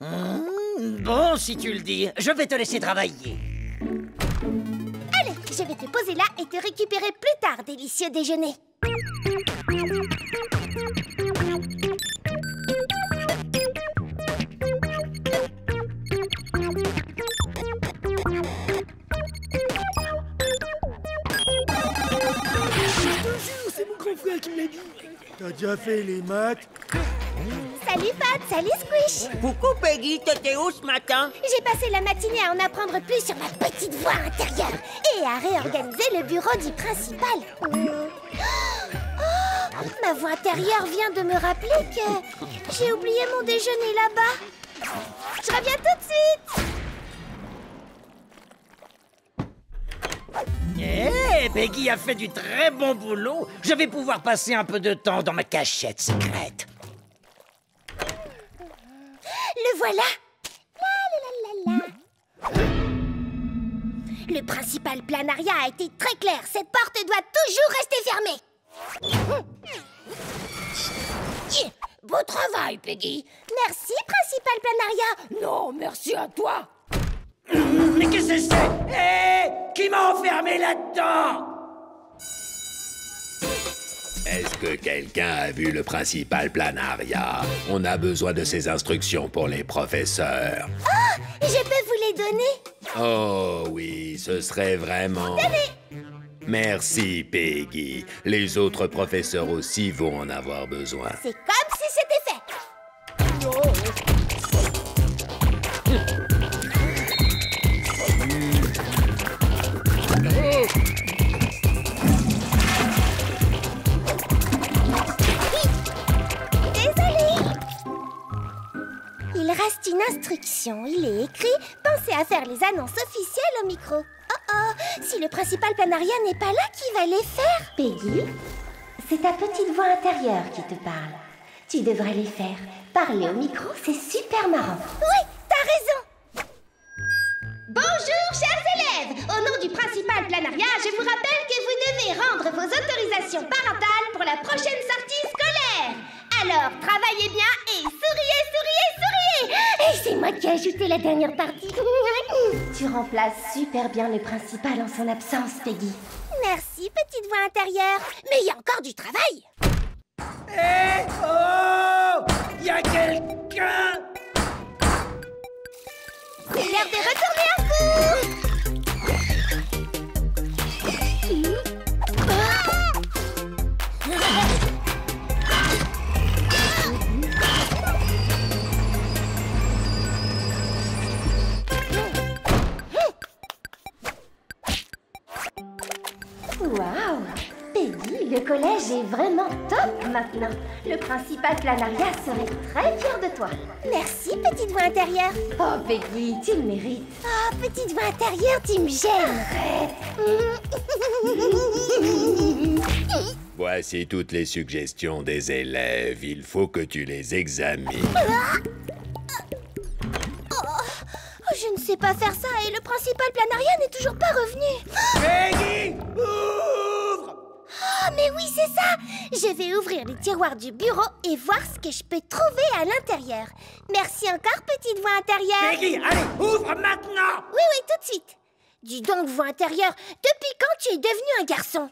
S4: « Ouais !»
S9: Bon, si tu le dis, je vais te laisser travailler.
S4: Allez, je vais te poser là et te récupérer plus tard, délicieux déjeuner.
S1: C'est mon grand frère qui me l'a dit. T'as déjà fait les maths?
S4: Salut Pat, salut Squish.
S11: Coucou Peggy, t'étais où ce matin?
S4: J'ai passé la matinée à en apprendre plus sur ma petite voix intérieure et à réorganiser le bureau du principal. Oh, ma voix intérieure vient de me rappeler que j'ai oublié mon déjeuner là-bas. Je reviens tout de suite.
S9: Peggy a fait du très bon boulot. Je vais pouvoir passer un peu de temps dans ma cachette secrète.
S4: Le voilà. La, la, la, la. Le principal Planaria a été très clair. Cette porte doit toujours rester fermée. Beau travail, Peggy. Merci, principal Planaria.
S9: Non, merci à toi. Mais qu'est-ce que c'est? Hé! Qui m'a enfermé là-dedans?
S2: Est-ce que quelqu'un a vu le principal Planaria? On a besoin de ses instructions pour les professeurs.
S4: Oh, je peux vous les donner?
S2: Oh oui, ce serait vraiment...
S4: Tenez!
S2: Merci, Peggy. Les autres professeurs aussi vont en avoir besoin.
S4: C'est comme si c'était fait. Oh. Il reste une instruction. Il est écrit « Pensez à faire les annonces officielles au micro ». Oh oh, si le principal Planaria n'est pas là, qui va les faire?
S14: Peggy, c'est ta petite voix intérieure qui te parle. Tu devrais les faire. Parler au micro, c'est super marrant.
S4: Oui, t'as raison. Bonjour, chers élèves. Au nom du principal Planaria, je vous rappelle que vous devez rendre vos autorisations parentales pour la prochaine sortie scolaire. Alors, travaillez bien et souriez, souriez, souriez. Et c'est moi qui ai ajouté la dernière partie.
S14: Tu remplaces super bien le principal en son absence, Peggy.
S4: Merci, petite voix intérieure. Mais il y a encore du travail.
S9: Hé! Oh! Il y a quelqu'un!
S4: C'est l'heure de retourner en cours.
S14: Waouh! Peggy, le collège est vraiment top maintenant. Le principal Planaria serait très fier de toi.
S4: Merci, petite voix intérieure.
S14: Oh, Peggy, tu le mérites.
S4: Oh, petite voix intérieure, tu me gênes.
S2: Voici toutes les suggestions des élèves. Il faut que tu les examines.
S4: Je ne sais pas faire ça et le principal Planaria n'est toujours pas revenu.
S9: Peggy, ouvre!
S4: Oh, mais oui, c'est ça! Je vais ouvrir les tiroirs du bureau et voir ce que je peux trouver à l'intérieur. Merci encore, petite voix intérieure.
S9: Peggy, allez, ouvre maintenant!
S4: Oui, oui, tout de suite. Dis donc, voix intérieure, depuis quand tu es devenu un garçon?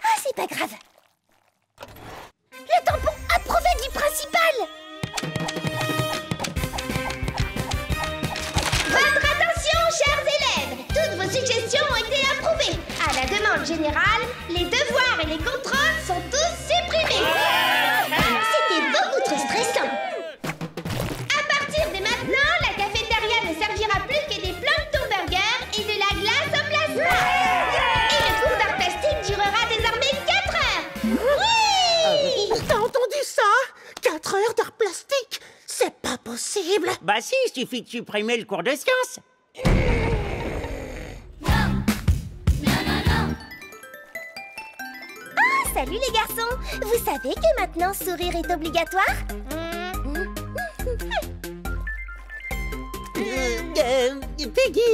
S4: Ah, c'est pas grave. Le tampon approuvé du principal! Votre attention, chers élèves! Toutes vos suggestions ont été approuvées. À la demande générale, les devoirs et les contrôles sont tous supprimés. C'était beaucoup trop stressant. À partir de maintenant, la cafétéria ne servira plus que des plancton burgers et de la glace au plasma. Et le cours d'art plastique durera désormais 4 heures. Oui!
S5: T'as entendu ça? 4 heures d'art plastique? C'est pas possible.
S11: Bah si, il suffit de supprimer le cours de sciences.
S4: Ah, salut les garçons! Vous savez que maintenant sourire est obligatoire?
S3: Peggy,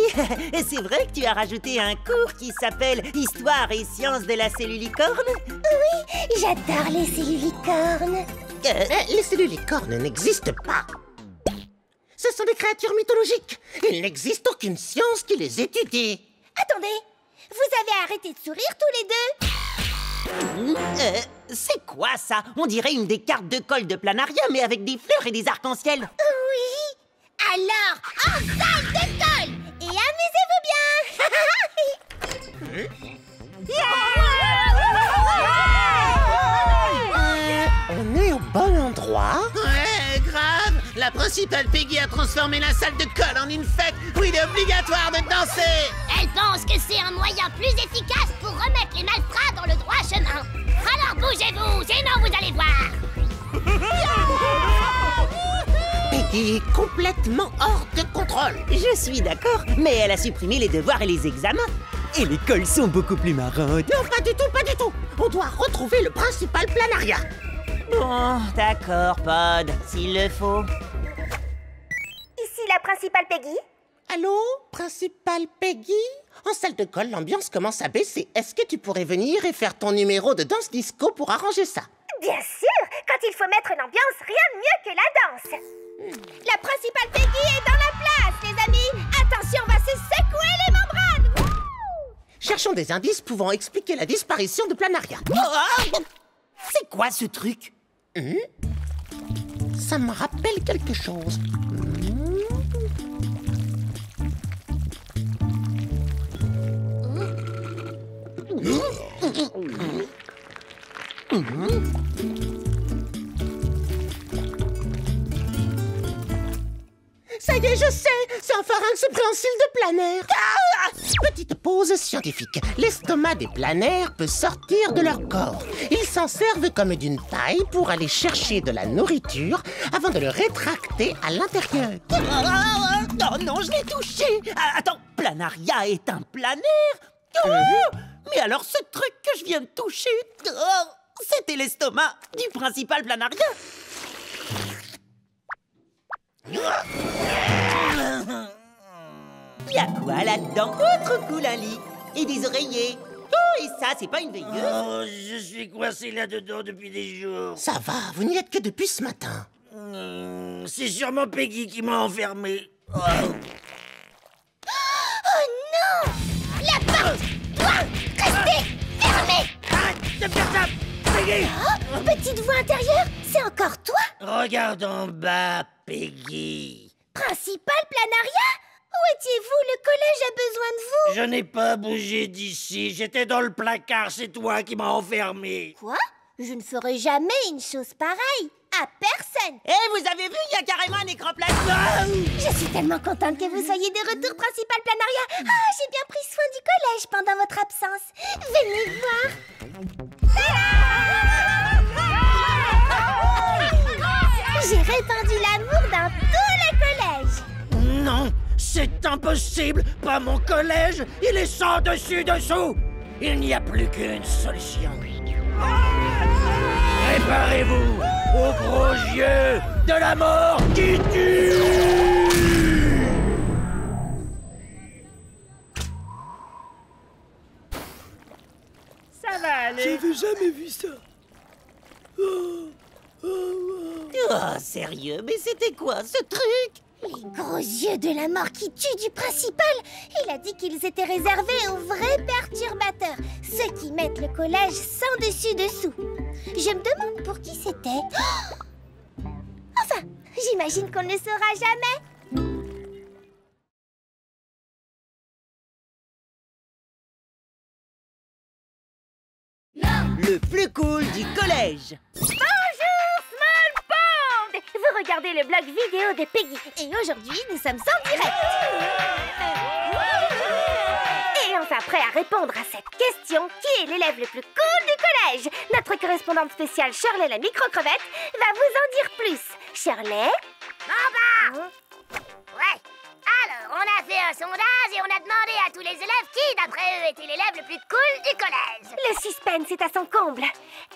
S3: c'est vrai que tu as rajouté un cours qui s'appelle Histoire et sciences de la cellulicorne?
S4: Oui, j'adore les cellulicornes.
S5: Les cellulicornes n'existent pas. Ce sont des créatures mythologiques. Il n'existe aucune science qui les étudie.
S4: Attendez, vous avez arrêté de sourire tous les deux?
S3: C'est quoi ça? On dirait une des cartes de colle de Planaria, mais avec des fleurs et des arcs-en-ciel.
S4: Oui. Alors, en salle de colle! Et amusez-vous bien!
S5: On est au bon endroit? Ouais, grave. La principale Peggy a transformé la salle de colle en une fête où il est obligatoire de danser.
S4: Elle pense que c'est un moyen plus efficace pour remettre les malfrats dans le droit chemin. Alors bougez-vous, sinon vous allez voir.
S5: Peggy est complètement hors de contrôle.
S3: Je suis d'accord, mais elle a supprimé les devoirs et les examens. Et les colles sont beaucoup plus marrantes.
S5: Non, pas du tout, pas du tout. On doit retrouver le principal Planaria.
S3: Bon, d'accord, Pod, s'il le faut.
S4: Ici la principale Peggy.
S5: Allô, principal Peggy? En salle de colle, l'ambiance commence à baisser. Est-ce que tu pourrais venir et faire ton numéro de danse disco pour arranger ça?
S4: Bien sûr, quand il faut mettre l'ambiance, rien de mieux que la danse. La principale Peggy est dans la place, les amis. Attention, on va se secouer les membranes.
S5: Cherchons des indices pouvant expliquer la disparition de Planaria.
S3: C'est quoi ce truc?
S5: Ça me rappelle quelque chose. Ça y est, je sais, c'est un pharynx préhensile de planaire. Petite pause scientifique. L'estomac des planaires peut sortir de leur corps. Ils s'en servent comme d'une paille pour aller chercher de la nourriture avant de le rétracter à l'intérieur.
S3: Non, non, je l'ai touché. Attends, Planaria est un planaire? Mais alors ce truc que je viens de toucher, c'était l'estomac du principal Planaria. Y'a quoi là-dedans? Oh, trop cool, un lit. Et des oreillers. Oh, et ça, c'est pas une veilleuse?
S9: Oh, je suis coincé là-dedans depuis des jours.
S5: Ça va, vous n'y êtes que depuis ce matin.
S9: C'est sûrement Peggy qui m'a enfermé.
S4: Oh non! La porte doit rester fermée!
S9: Arrête de faire ça, Peggy!
S4: Oh, petite voix intérieure, c'est encore toi?
S9: Regarde en bas, Peggy.
S4: Principal Planaria? Où étiez-vous? Le collège a besoin de vous.
S9: Je n'ai pas bougé d'ici. J'étais dans le placard. C'est toi qui m'as enfermé.
S4: Quoi? Je ne ferai jamais une chose pareille. À personne.
S3: Eh, vous avez vu, il y a carrément un écran plasma.
S4: Je suis tellement contente que vous soyez de retour, principal Planaria. Ah, j'ai bien pris soin du collège pendant votre absence. Venez voir. J'ai répandu l'amour dans tout le collège.
S9: Non, c'est impossible. Pas mon collège. Il est sans dessus-dessous. Il n'y a plus qu'une solution. Préparez-vous aux gros yeux de la mort qui tue.
S7: Ça va aller.
S1: J'ai vu ça jamais vu ça.
S3: Oh, sérieux, mais c'était quoi ce truc?
S4: Les gros yeux de la mort qui tuent du principal. Il a dit qu'ils étaient réservés aux vrais perturbateurs, ceux qui mettent le collège sans dessus-dessous. Je me demande pour qui c'était. Enfin, j'imagine qu'on ne le saura jamais.
S3: Le plus cool du collège.
S4: Bonjour, Small Pond! Vous regardez le blog vidéo de Peggy. Et aujourd'hui, nous sommes en direct. Et enfin prêt à répondre à cette question, qui est l'élève le plus cool du collège? Notre correspondante spéciale Shirley la micro-crevette va vous en dire plus. Shirley?
S15: Ouais. Alors, on a fait un sondage et on a demandé à tous les élèves qui, d'après eux, était l'élève le plus cool du collège.
S4: Le suspense est à son comble.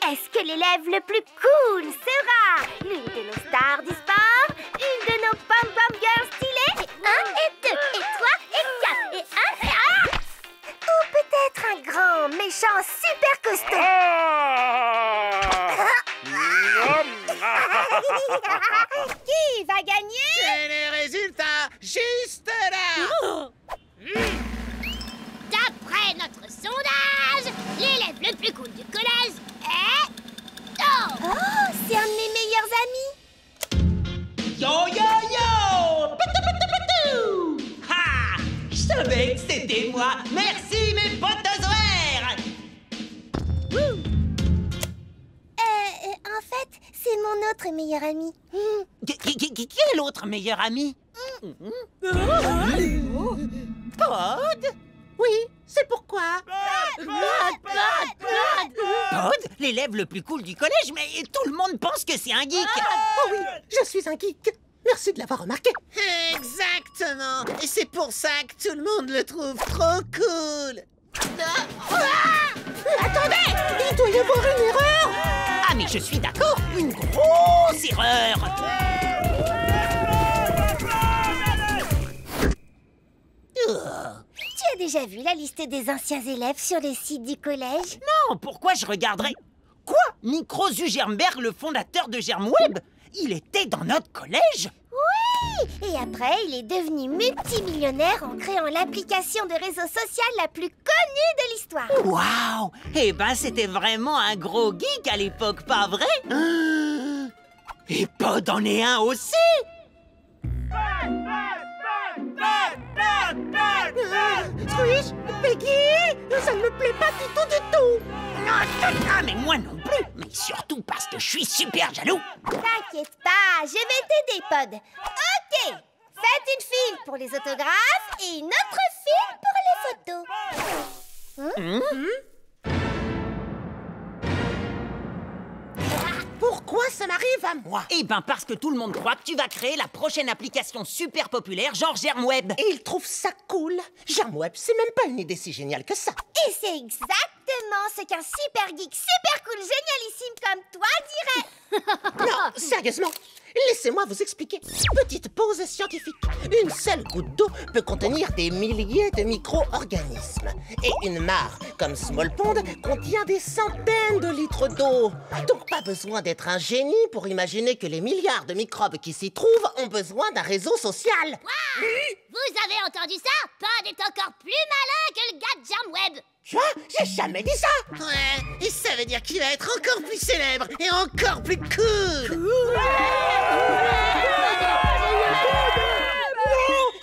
S4: Est-ce que l'élève le plus cool sera l'une de nos stars du sport, une de nos pom-pom girls stylées, et 1 et 2, et 3 et 4, et 1 et 1, ou peut-être un grand, méchant, super costaud? Qui va gagner?
S5: C'est les résultats juste là.
S15: D'après notre sondage, l'élève le plus cool du collège est...
S4: Oh, c'est un de mes meilleurs amis.
S13: Yo yo yo! Patou patou patou! Ha! Je savais que c'était moi! Merci mes potozoaires!
S4: En fait, c'est mon autre meilleur ami.
S3: Qui est l'autre meilleur ami? Pod?
S5: Oui, c'est pourquoi.
S3: Pod, l'élève le plus cool du collège, mais tout le monde pense que c'est un geek.
S5: Oh oui, je suis un geek. Merci de l'avoir remarqué. Exactement. Et c'est pour ça que tout le monde le trouve trop cool.
S3: Attendez! Il doit y avoir une erreur! Ah, mais je suis d'accord, une grosse erreur!
S4: Tu as déjà vu la liste des anciens élèves sur le site du collège?
S3: Non, pourquoi je regarderais? Quoi? Micro Zugerberg, le fondateur de GermWeb? Il était dans notre collège?
S4: Oui! Et après, il est devenu multimillionnaire en créant l'application de réseau social la plus connue de l'histoire.
S3: Waouh! Eh ben, c'était vraiment un gros geek à l'époque, pas vrai? Et Pod en est un aussi!
S5: Squish, Peggy, ça ne me plaît pas du tout,
S3: Ah, mais moi non plus! Mais surtout parce que je suis super jaloux!
S4: T'inquiète pas, je vais t'aider, Pod. Ok! Faites une file pour les autographes et une autre file pour les photos.
S5: Pourquoi ça m'arrive à moi?
S3: Eh ben parce que tout le monde croit que tu vas créer la prochaine application super populaire genre GermWeb.
S5: Et ils trouvent ça cool. GermWeb, c'est même pas une idée si géniale que ça.
S4: Et c'est exactement ce qu'un super geek super cool génialissime comme toi dirait.
S5: Non, sérieusement, laissez-moi vous expliquer. Petite pause scientifique. Une seule goutte d'eau peut contenir des milliers de micro-organismes. Et une mare, comme Small Pond, contient des centaines de litres d'eau. Donc pas besoin d'être un génie pour imaginer que les milliards de microbes qui s'y trouvent ont besoin d'un réseau social.
S15: Wow! Vous avez entendu ça? Pod est encore plus malin que le gars de GermWeb.
S5: Quoi? J'ai jamais dit ça! Ouais, et ça veut dire qu'il va être encore plus célèbre et encore plus cool! Non,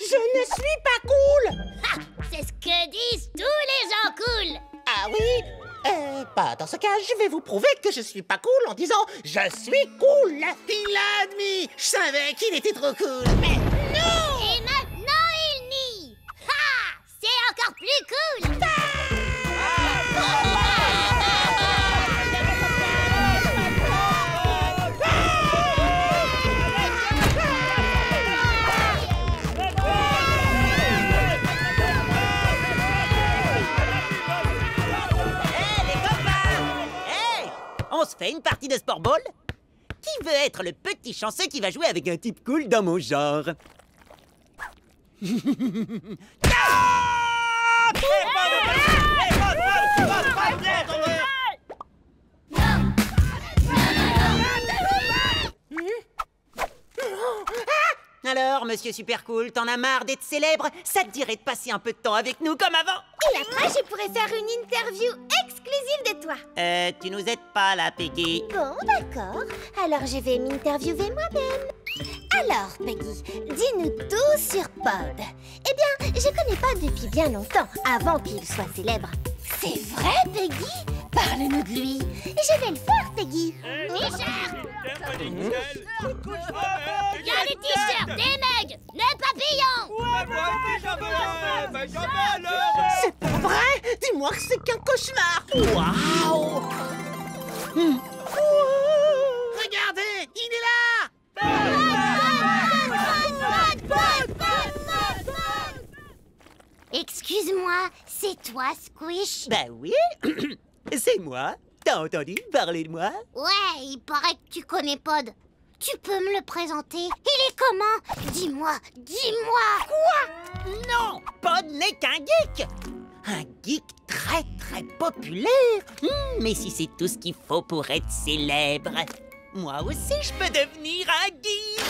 S5: je ne suis pas cool!
S15: Ha! C'est ce que disent tous les gens cool!
S5: Ah oui? Bah, dans ce cas, je vais vous prouver que je suis pas cool en disant « Je suis cool !» Il l'a admis! Je savais qu'il était trop cool, mais non!
S15: Et maintenant, il nie! Ha! C'est encore plus cool!
S3: On se fait une partie de sport ball? Qui veut être le petit chanceux qui va jouer avec un type cool dans mon genre? Alors, monsieur Supercool, t'en as marre d'être célèbre? Ça te dirait de passer un peu de temps avec nous comme avant?
S4: Et après, je pourrais faire une interview exclusive de toi.
S3: Tu nous aides pas là, Peggy.
S4: Bon, d'accord. Alors, je vais m'interviewer moi-même. Alors, Peggy, dis-nous tout sur Pod. Eh bien, je connais Pod depuis bien longtemps, avant qu'il soit célèbre. C'est vrai, Peggy? Parle-nous de lui. Je vais le faire, Peggy.
S15: T-shirt! Il y a les t-shirts, des mugs, le papillon!
S5: C'est pas vrai? Dis-moi que c'est qu'un cauchemar. Waouh! Regardez, il est là!
S15: Excuse-moi, c'est toi, Squish?
S3: Bah oui, c'est moi. T'as entendu parler de moi?
S15: Ouais, il paraît que tu connais Pod. Tu peux me le présenter? Il est comment? Dis-moi, dis-moi!
S3: Quoi? Non, Pod n'est qu'un geek. Un geek très très populaire. Mais si c'est tout ce qu'il faut pour être célèbre, moi aussi je peux devenir un geek.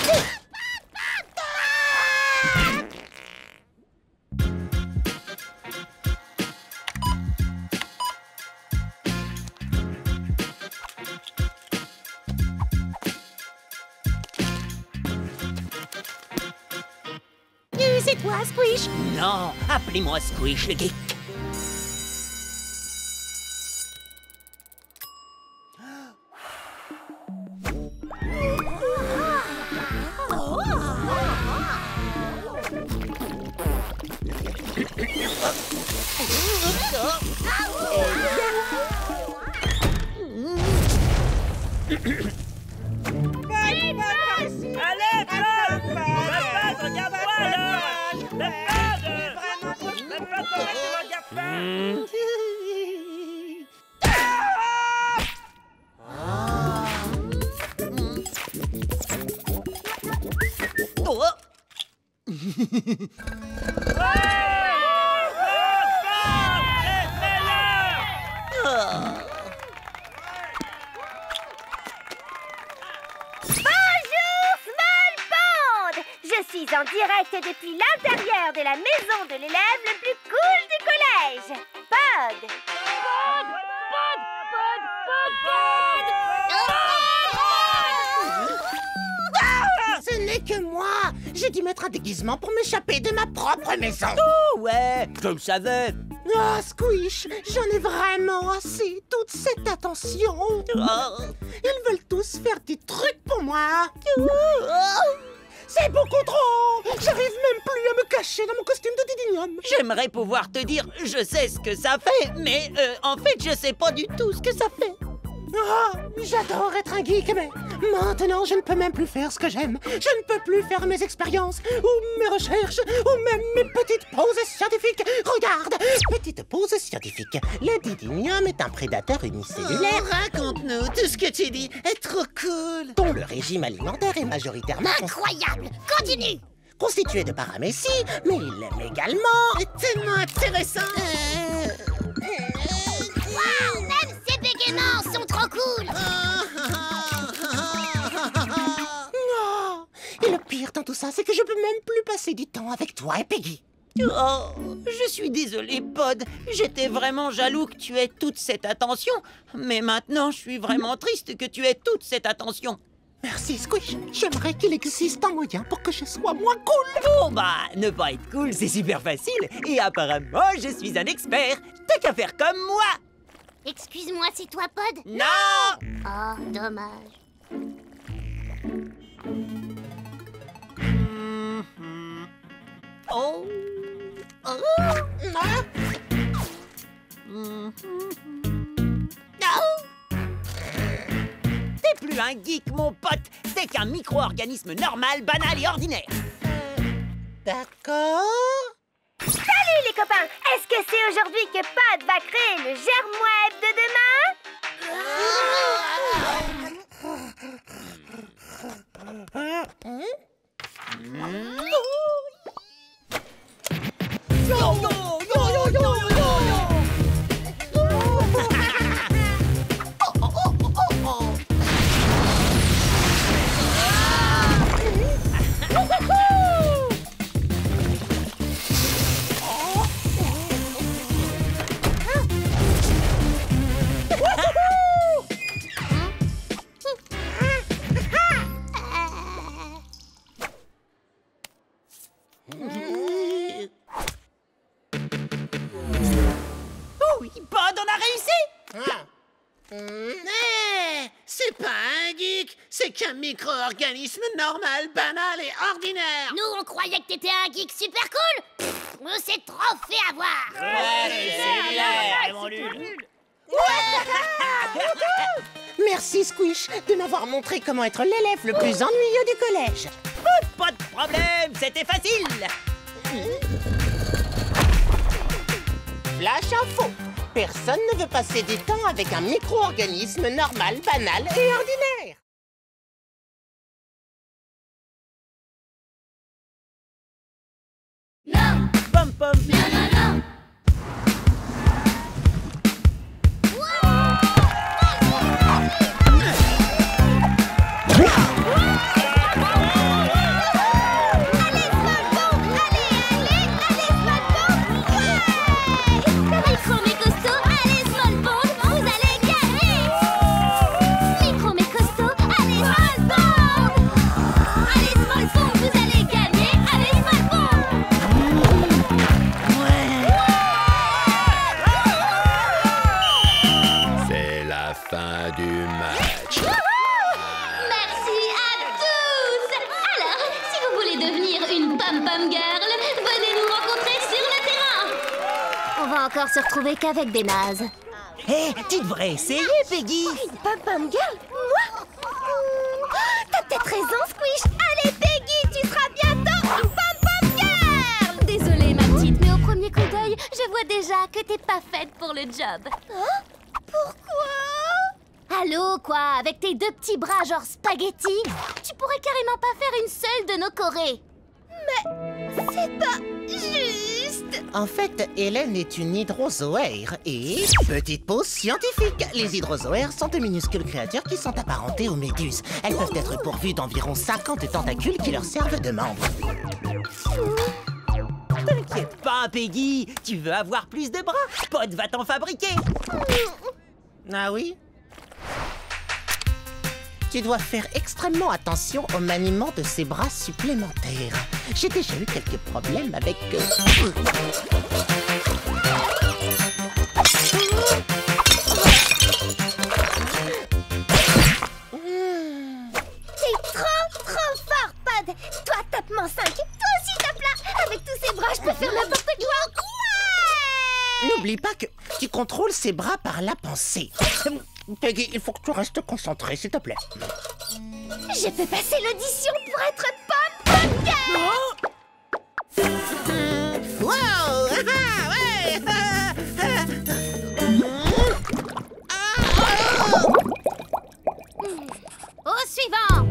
S15: C'est toi, Squish?
S3: Non, appelez-moi Squish le geek.
S4: En direct depuis l'intérieur de la maison de l'élève le plus cool du collège, Pod.
S5: Ce n'est que moi. J'ai dû mettre un déguisement pour m'échapper de ma propre maison.
S3: Oh ouais, je le savais.
S5: Ah, Squish, j'en ai vraiment assez. Toute cette attention. Ils veulent tous faire des trucs pour moi. C'est beaucoup trop! J'arrive même plus à me cacher dans mon costume de Didinium.
S3: J'aimerais pouvoir te dire, je sais ce que ça fait, mais en fait, je sais pas du tout ce que ça fait.
S5: Ah, j'adore être un geek, mais maintenant, je ne peux même plus faire ce que j'aime. Je ne peux plus faire mes expériences, ou mes recherches, ou même mes petites pauses scientifiques. Regarde, petite pause scientifique. Le Didinium est un prédateur unicellulaire.
S3: Raconte-nous, tout ce que tu dis est trop cool.
S5: Dont le régime alimentaire est majoritairement...
S15: Incroyable! Continue!
S5: Constitué de paramécie, mais il aime également...
S3: Tellement intéressant.
S15: Waouh! Même ses bégaiements sont trop cool!
S5: Non. Et le pire dans tout ça, c'est que je peux même plus passer du temps avec toi et Peggy.
S3: Oh, je suis désolé, Pod. J'étais vraiment jaloux que tu aies toute cette attention. Mais maintenant, je suis vraiment triste que tu aies toute cette attention.
S5: Merci, Squish. J'aimerais qu'il existe un moyen pour que je sois moins cool.
S3: Oh bah, ne pas être cool, c'est super facile. Et apparemment, je suis un expert. T'as qu'à faire comme moi.
S15: Excuse-moi, c'est toi, Pod?
S3: Non!
S15: Oh, dommage.
S3: Oh! T'es plus un geek, mon pote. T'es qu'un micro-organisme normal, banal et ordinaire.
S5: D'accord.
S4: Salut les copains! Est-ce que c'est aujourd'hui que Pod va créer le germe web de demain?
S5: C'est pas un geek, c'est qu'un micro-organisme normal, banal et ordinaire.
S15: Nous, on croyait que t'étais un geek super cool. On s'est trop fait avoir.
S5: Merci, Squish, de m'avoir montré comment être l'élève le plus ennuyeux du collège.
S3: Pas de problème, c'était facile.
S5: Flash info. Personne ne veut passer du temps avec un micro-organisme normal, banal et ordinaire.
S15: Non.
S3: Pom pom.
S15: Non, non, non.
S2: Fin du match.
S4: Merci à tous. Alors, si vous voulez devenir une pom-pom girl, venez nous rencontrer sur le terrain.
S14: On va encore se retrouver qu'avec des nazes.
S3: Hé, tu devrais essayer, Peggy.
S14: Une pom-pom girl? Moi? T'as peut-être raison, Squish. Allez, Peggy, tu seras bientôt une pom-pom girl.
S4: Désolée, ma petite, mais au premier coup d'œil, je vois déjà que t'es pas faite pour le job.
S14: Hein? Pourquoi?
S4: Allô, quoi? Avec tes deux petits bras genre spaghetti? Tu pourrais carrément pas faire une seule de nos chorés.
S14: Mais c'est pas juste.
S5: En fait, Hélène est une hydrozoaire et... Petite pause scientifique. Les hydrozoaires sont de minuscules créatures qui sont apparentées aux méduses. Elles peuvent être pourvues d'environ 50 tentacules qui leur servent de membres.
S3: T'inquiète pas, Peggy. Tu veux avoir plus de bras? Pod va t'en fabriquer.
S5: Ah oui? Tu dois faire extrêmement attention au maniement de ces bras supplémentaires. J'ai déjà eu quelques problèmes avec...
S14: T'es trop fort, Pod. Toi, tape-moi 5. Toi aussi, tape-là. Avec tous ces bras, je peux faire n'importe quoi. Ouais!
S5: N'oublie pas que tu contrôles ces bras par la pensée. Peggy, il faut que tu restes concentré, s'il te plaît.
S14: Je peux passer l'audition pour être pom-pom girl.
S5: Wow! Ah, ouais!
S4: Au suivant!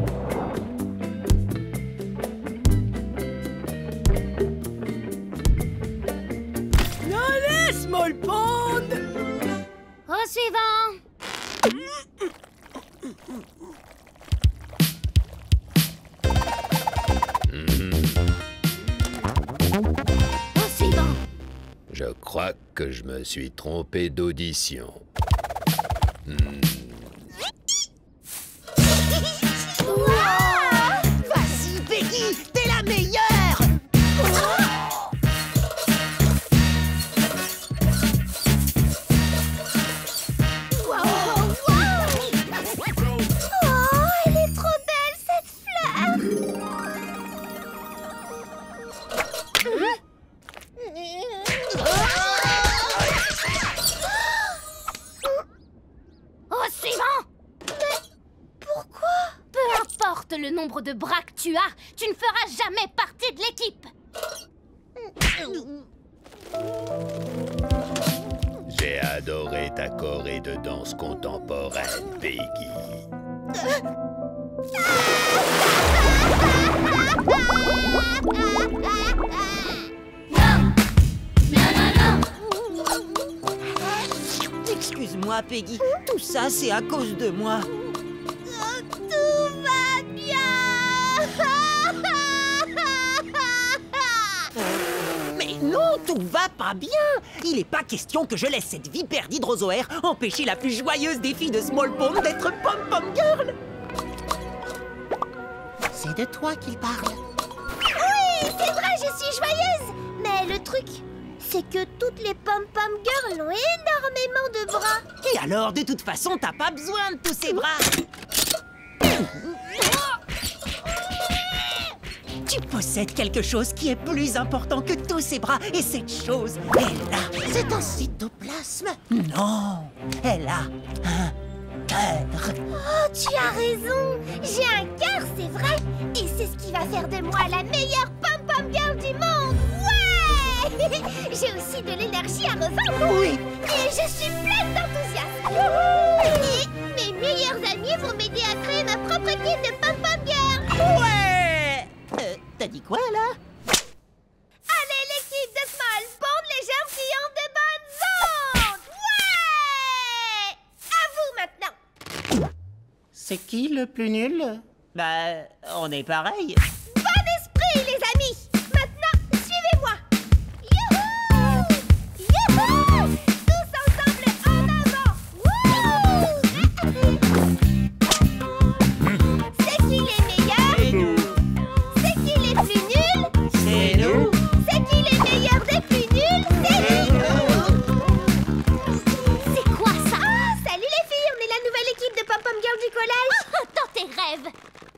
S1: Allez, Small Pond.
S4: Au suivant! Au suivant!
S2: Je crois que je me suis trompé d'audition.
S3: Vas-y, Peggy, t'es la meilleure.
S14: Oh, elle est trop belle, cette fleur.
S4: Au suivant!
S14: Mais pourquoi?
S4: Peu importe le nombre de bras que tu as, tu ne feras jamais partie de l'équipe!
S2: J'ai adoré ta choré de danse contemporaine, Peggy.
S3: Excuse-moi, Peggy. Tout ça, c'est à cause de moi.
S14: Tout va bien.
S3: Mais non, tout va pas bien. Il est pas question que je laisse cette vipère d'hydrozoaire empêcher la plus joyeuse des filles de Small Pond d'être pom-pom girl.
S5: C'est de toi qu'il parle.
S14: Oui, c'est vrai, je suis joyeuse. Mais le truc, c'est
S4: c'est que toutes les pom-pom girls ont énormément de bras.
S11: Et alors, de toute façon, t'as pas besoin de tous ces bras. Tu possèdes quelque chose qui est plus important que tous ces bras. Et cette chose est là. C'est un cytoplasme? Non, elle a un cœur.
S4: Oh, tu as raison. J'ai un cœur, c'est vrai. Et c'est ce qui va faire de moi la meilleure pom-pom girl du monde. Ouais! J'ai aussi de l'énergie à revendre.
S11: Oui.
S4: Et je suis pleine d'enthousiasme. Et mes meilleurs amis vont m'aider à créer ma propre équipe de pom-pom girl.
S11: Ouais! T'as dit quoi, là?
S4: Allez, l'équipe de Small Pond, les gens qui ont de bonnes ondes. Ouais! À vous, maintenant.
S5: C'est qui le plus nul?
S11: Bah, on est pareil.
S4: Bon esprit, les amis. Maintenant, suivez-moi. Youhou! Youhou! Tous ensemble en avant. Wouh! C'est qui les meilleurs? C'est qui les plus nuls?
S11: C'est nous.
S4: C'est qui les meilleurs des plus nuls? C'est nous. C'est quoi ça? Ah, salut les filles, on est la nouvelle équipe de pom-pom girl du collège. Dans tes rêves.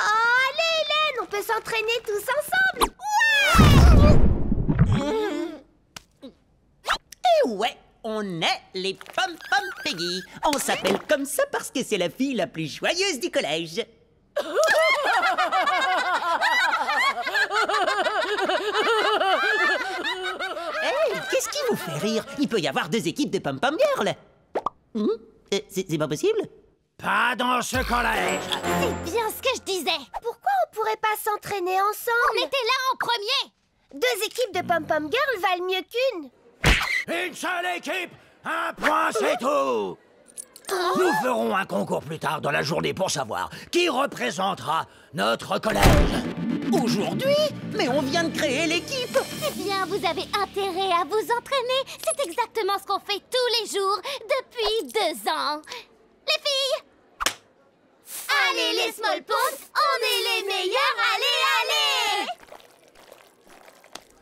S4: Oh, allez Hélène, on peut s'entraîner tous ensemble.
S11: Et ouais, on est les Pom-Pom Peggy. On s'appelle comme ça parce que c'est la fille la plus joyeuse du collège. Hey, qu'est-ce qui vous fait rire? Il peut y avoir 2 équipes de Pom-Pom Girl. C'est pas possible?
S9: Pas dans ce collège.
S4: C'est bien ce que je disais. Pourquoi on pourrait pas s'entraîner ensemble? On était là en premier. 2 équipes de pom-pom girl valent mieux qu'une.
S9: Une seule équipe, un point, c'est tout. Nous ferons un concours plus tard dans la journée pour savoir qui représentera notre collège.
S11: Aujourd'hui? Mais on vient de créer l'équipe.
S4: Eh bien, vous avez intérêt à vous entraîner. C'est exactement ce qu'on fait tous les jours depuis 2 ans. Les filles! Allez, les Small Ponds, on est les meilleurs, allez, allez!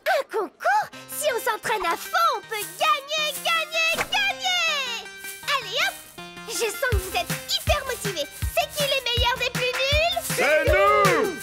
S4: Un concours? Si on s'entraîne à fond, on peut gagner, gagner, gagner! Allez, hop! Je sens que vous êtes hyper motivés. C'est qui les meilleurs des plus nuls?
S12: C'est nous!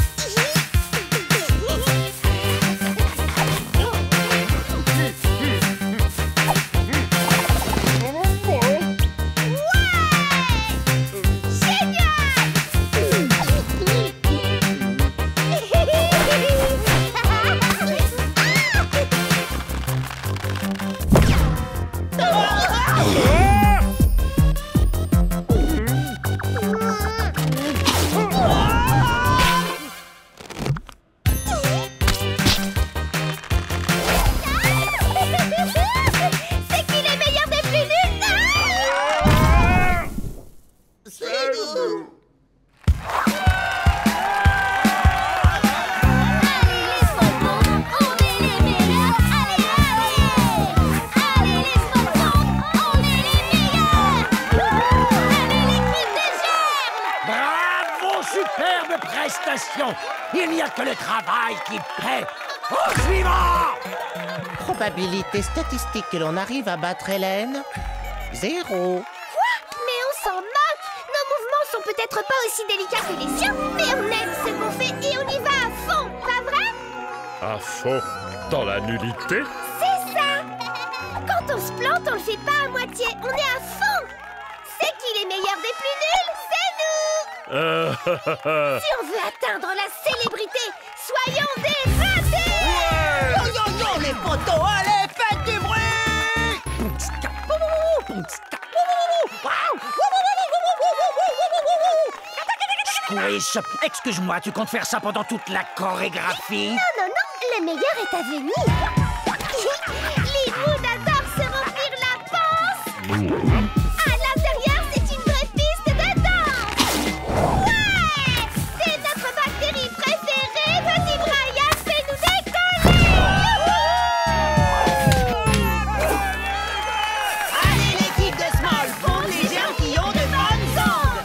S9: Il n'y a que le travail qui paie. Au suivant!
S5: Probabilité statistique que l'on arrive à battre Hélène? 0.
S4: Quoi? Mais on s'en moque! Nos mouvements sont peut-être pas aussi délicats que les siens, mais on aime ce qu'on fait et on y va à fond, pas vrai?
S12: À fond? Dans la nullité?
S4: C'est ça! Quand on se plante, on le fait pas à moitié, on est à fond! C'est qui les meilleurs des plus nuls? C'est nous! Si on veut atteindre la célébrité, soyons des ratés!
S11: Yo yo yo les potos, allez, faites du bruit!
S9: Squish, excuse-moi, tu comptes faire ça pendant toute la chorégraphie?
S4: Non, non, non, le meilleur est à venir! Les Moon adorent se remplir la panse! À l'intérieur, c'est une vraie piste de danse! Ouais! C'est notre bactérie préférée! Vas-y, Brian, fais-nous décoller!
S11: Allez, l'équipe de Small Pond, les gens qui ont de bonnes ondes!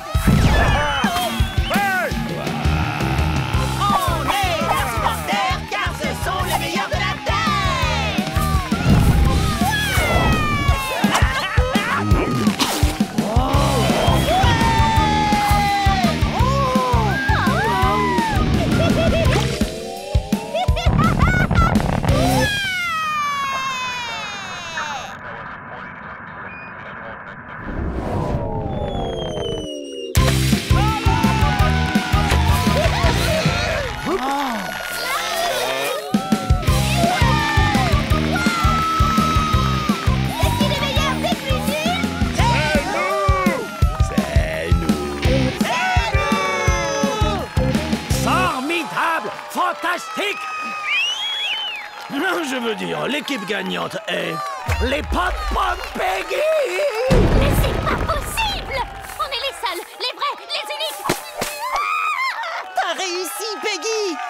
S11: On est leurs supporters, car ce sont les meilleurs de la Terre!
S1: Je veux dire, l'équipe gagnante est... les Pom-Pom Peggy!
S14: Mais c'est pas possible! On est les seuls, les vrais, les uniques!
S3: T'as réussi, Peggy!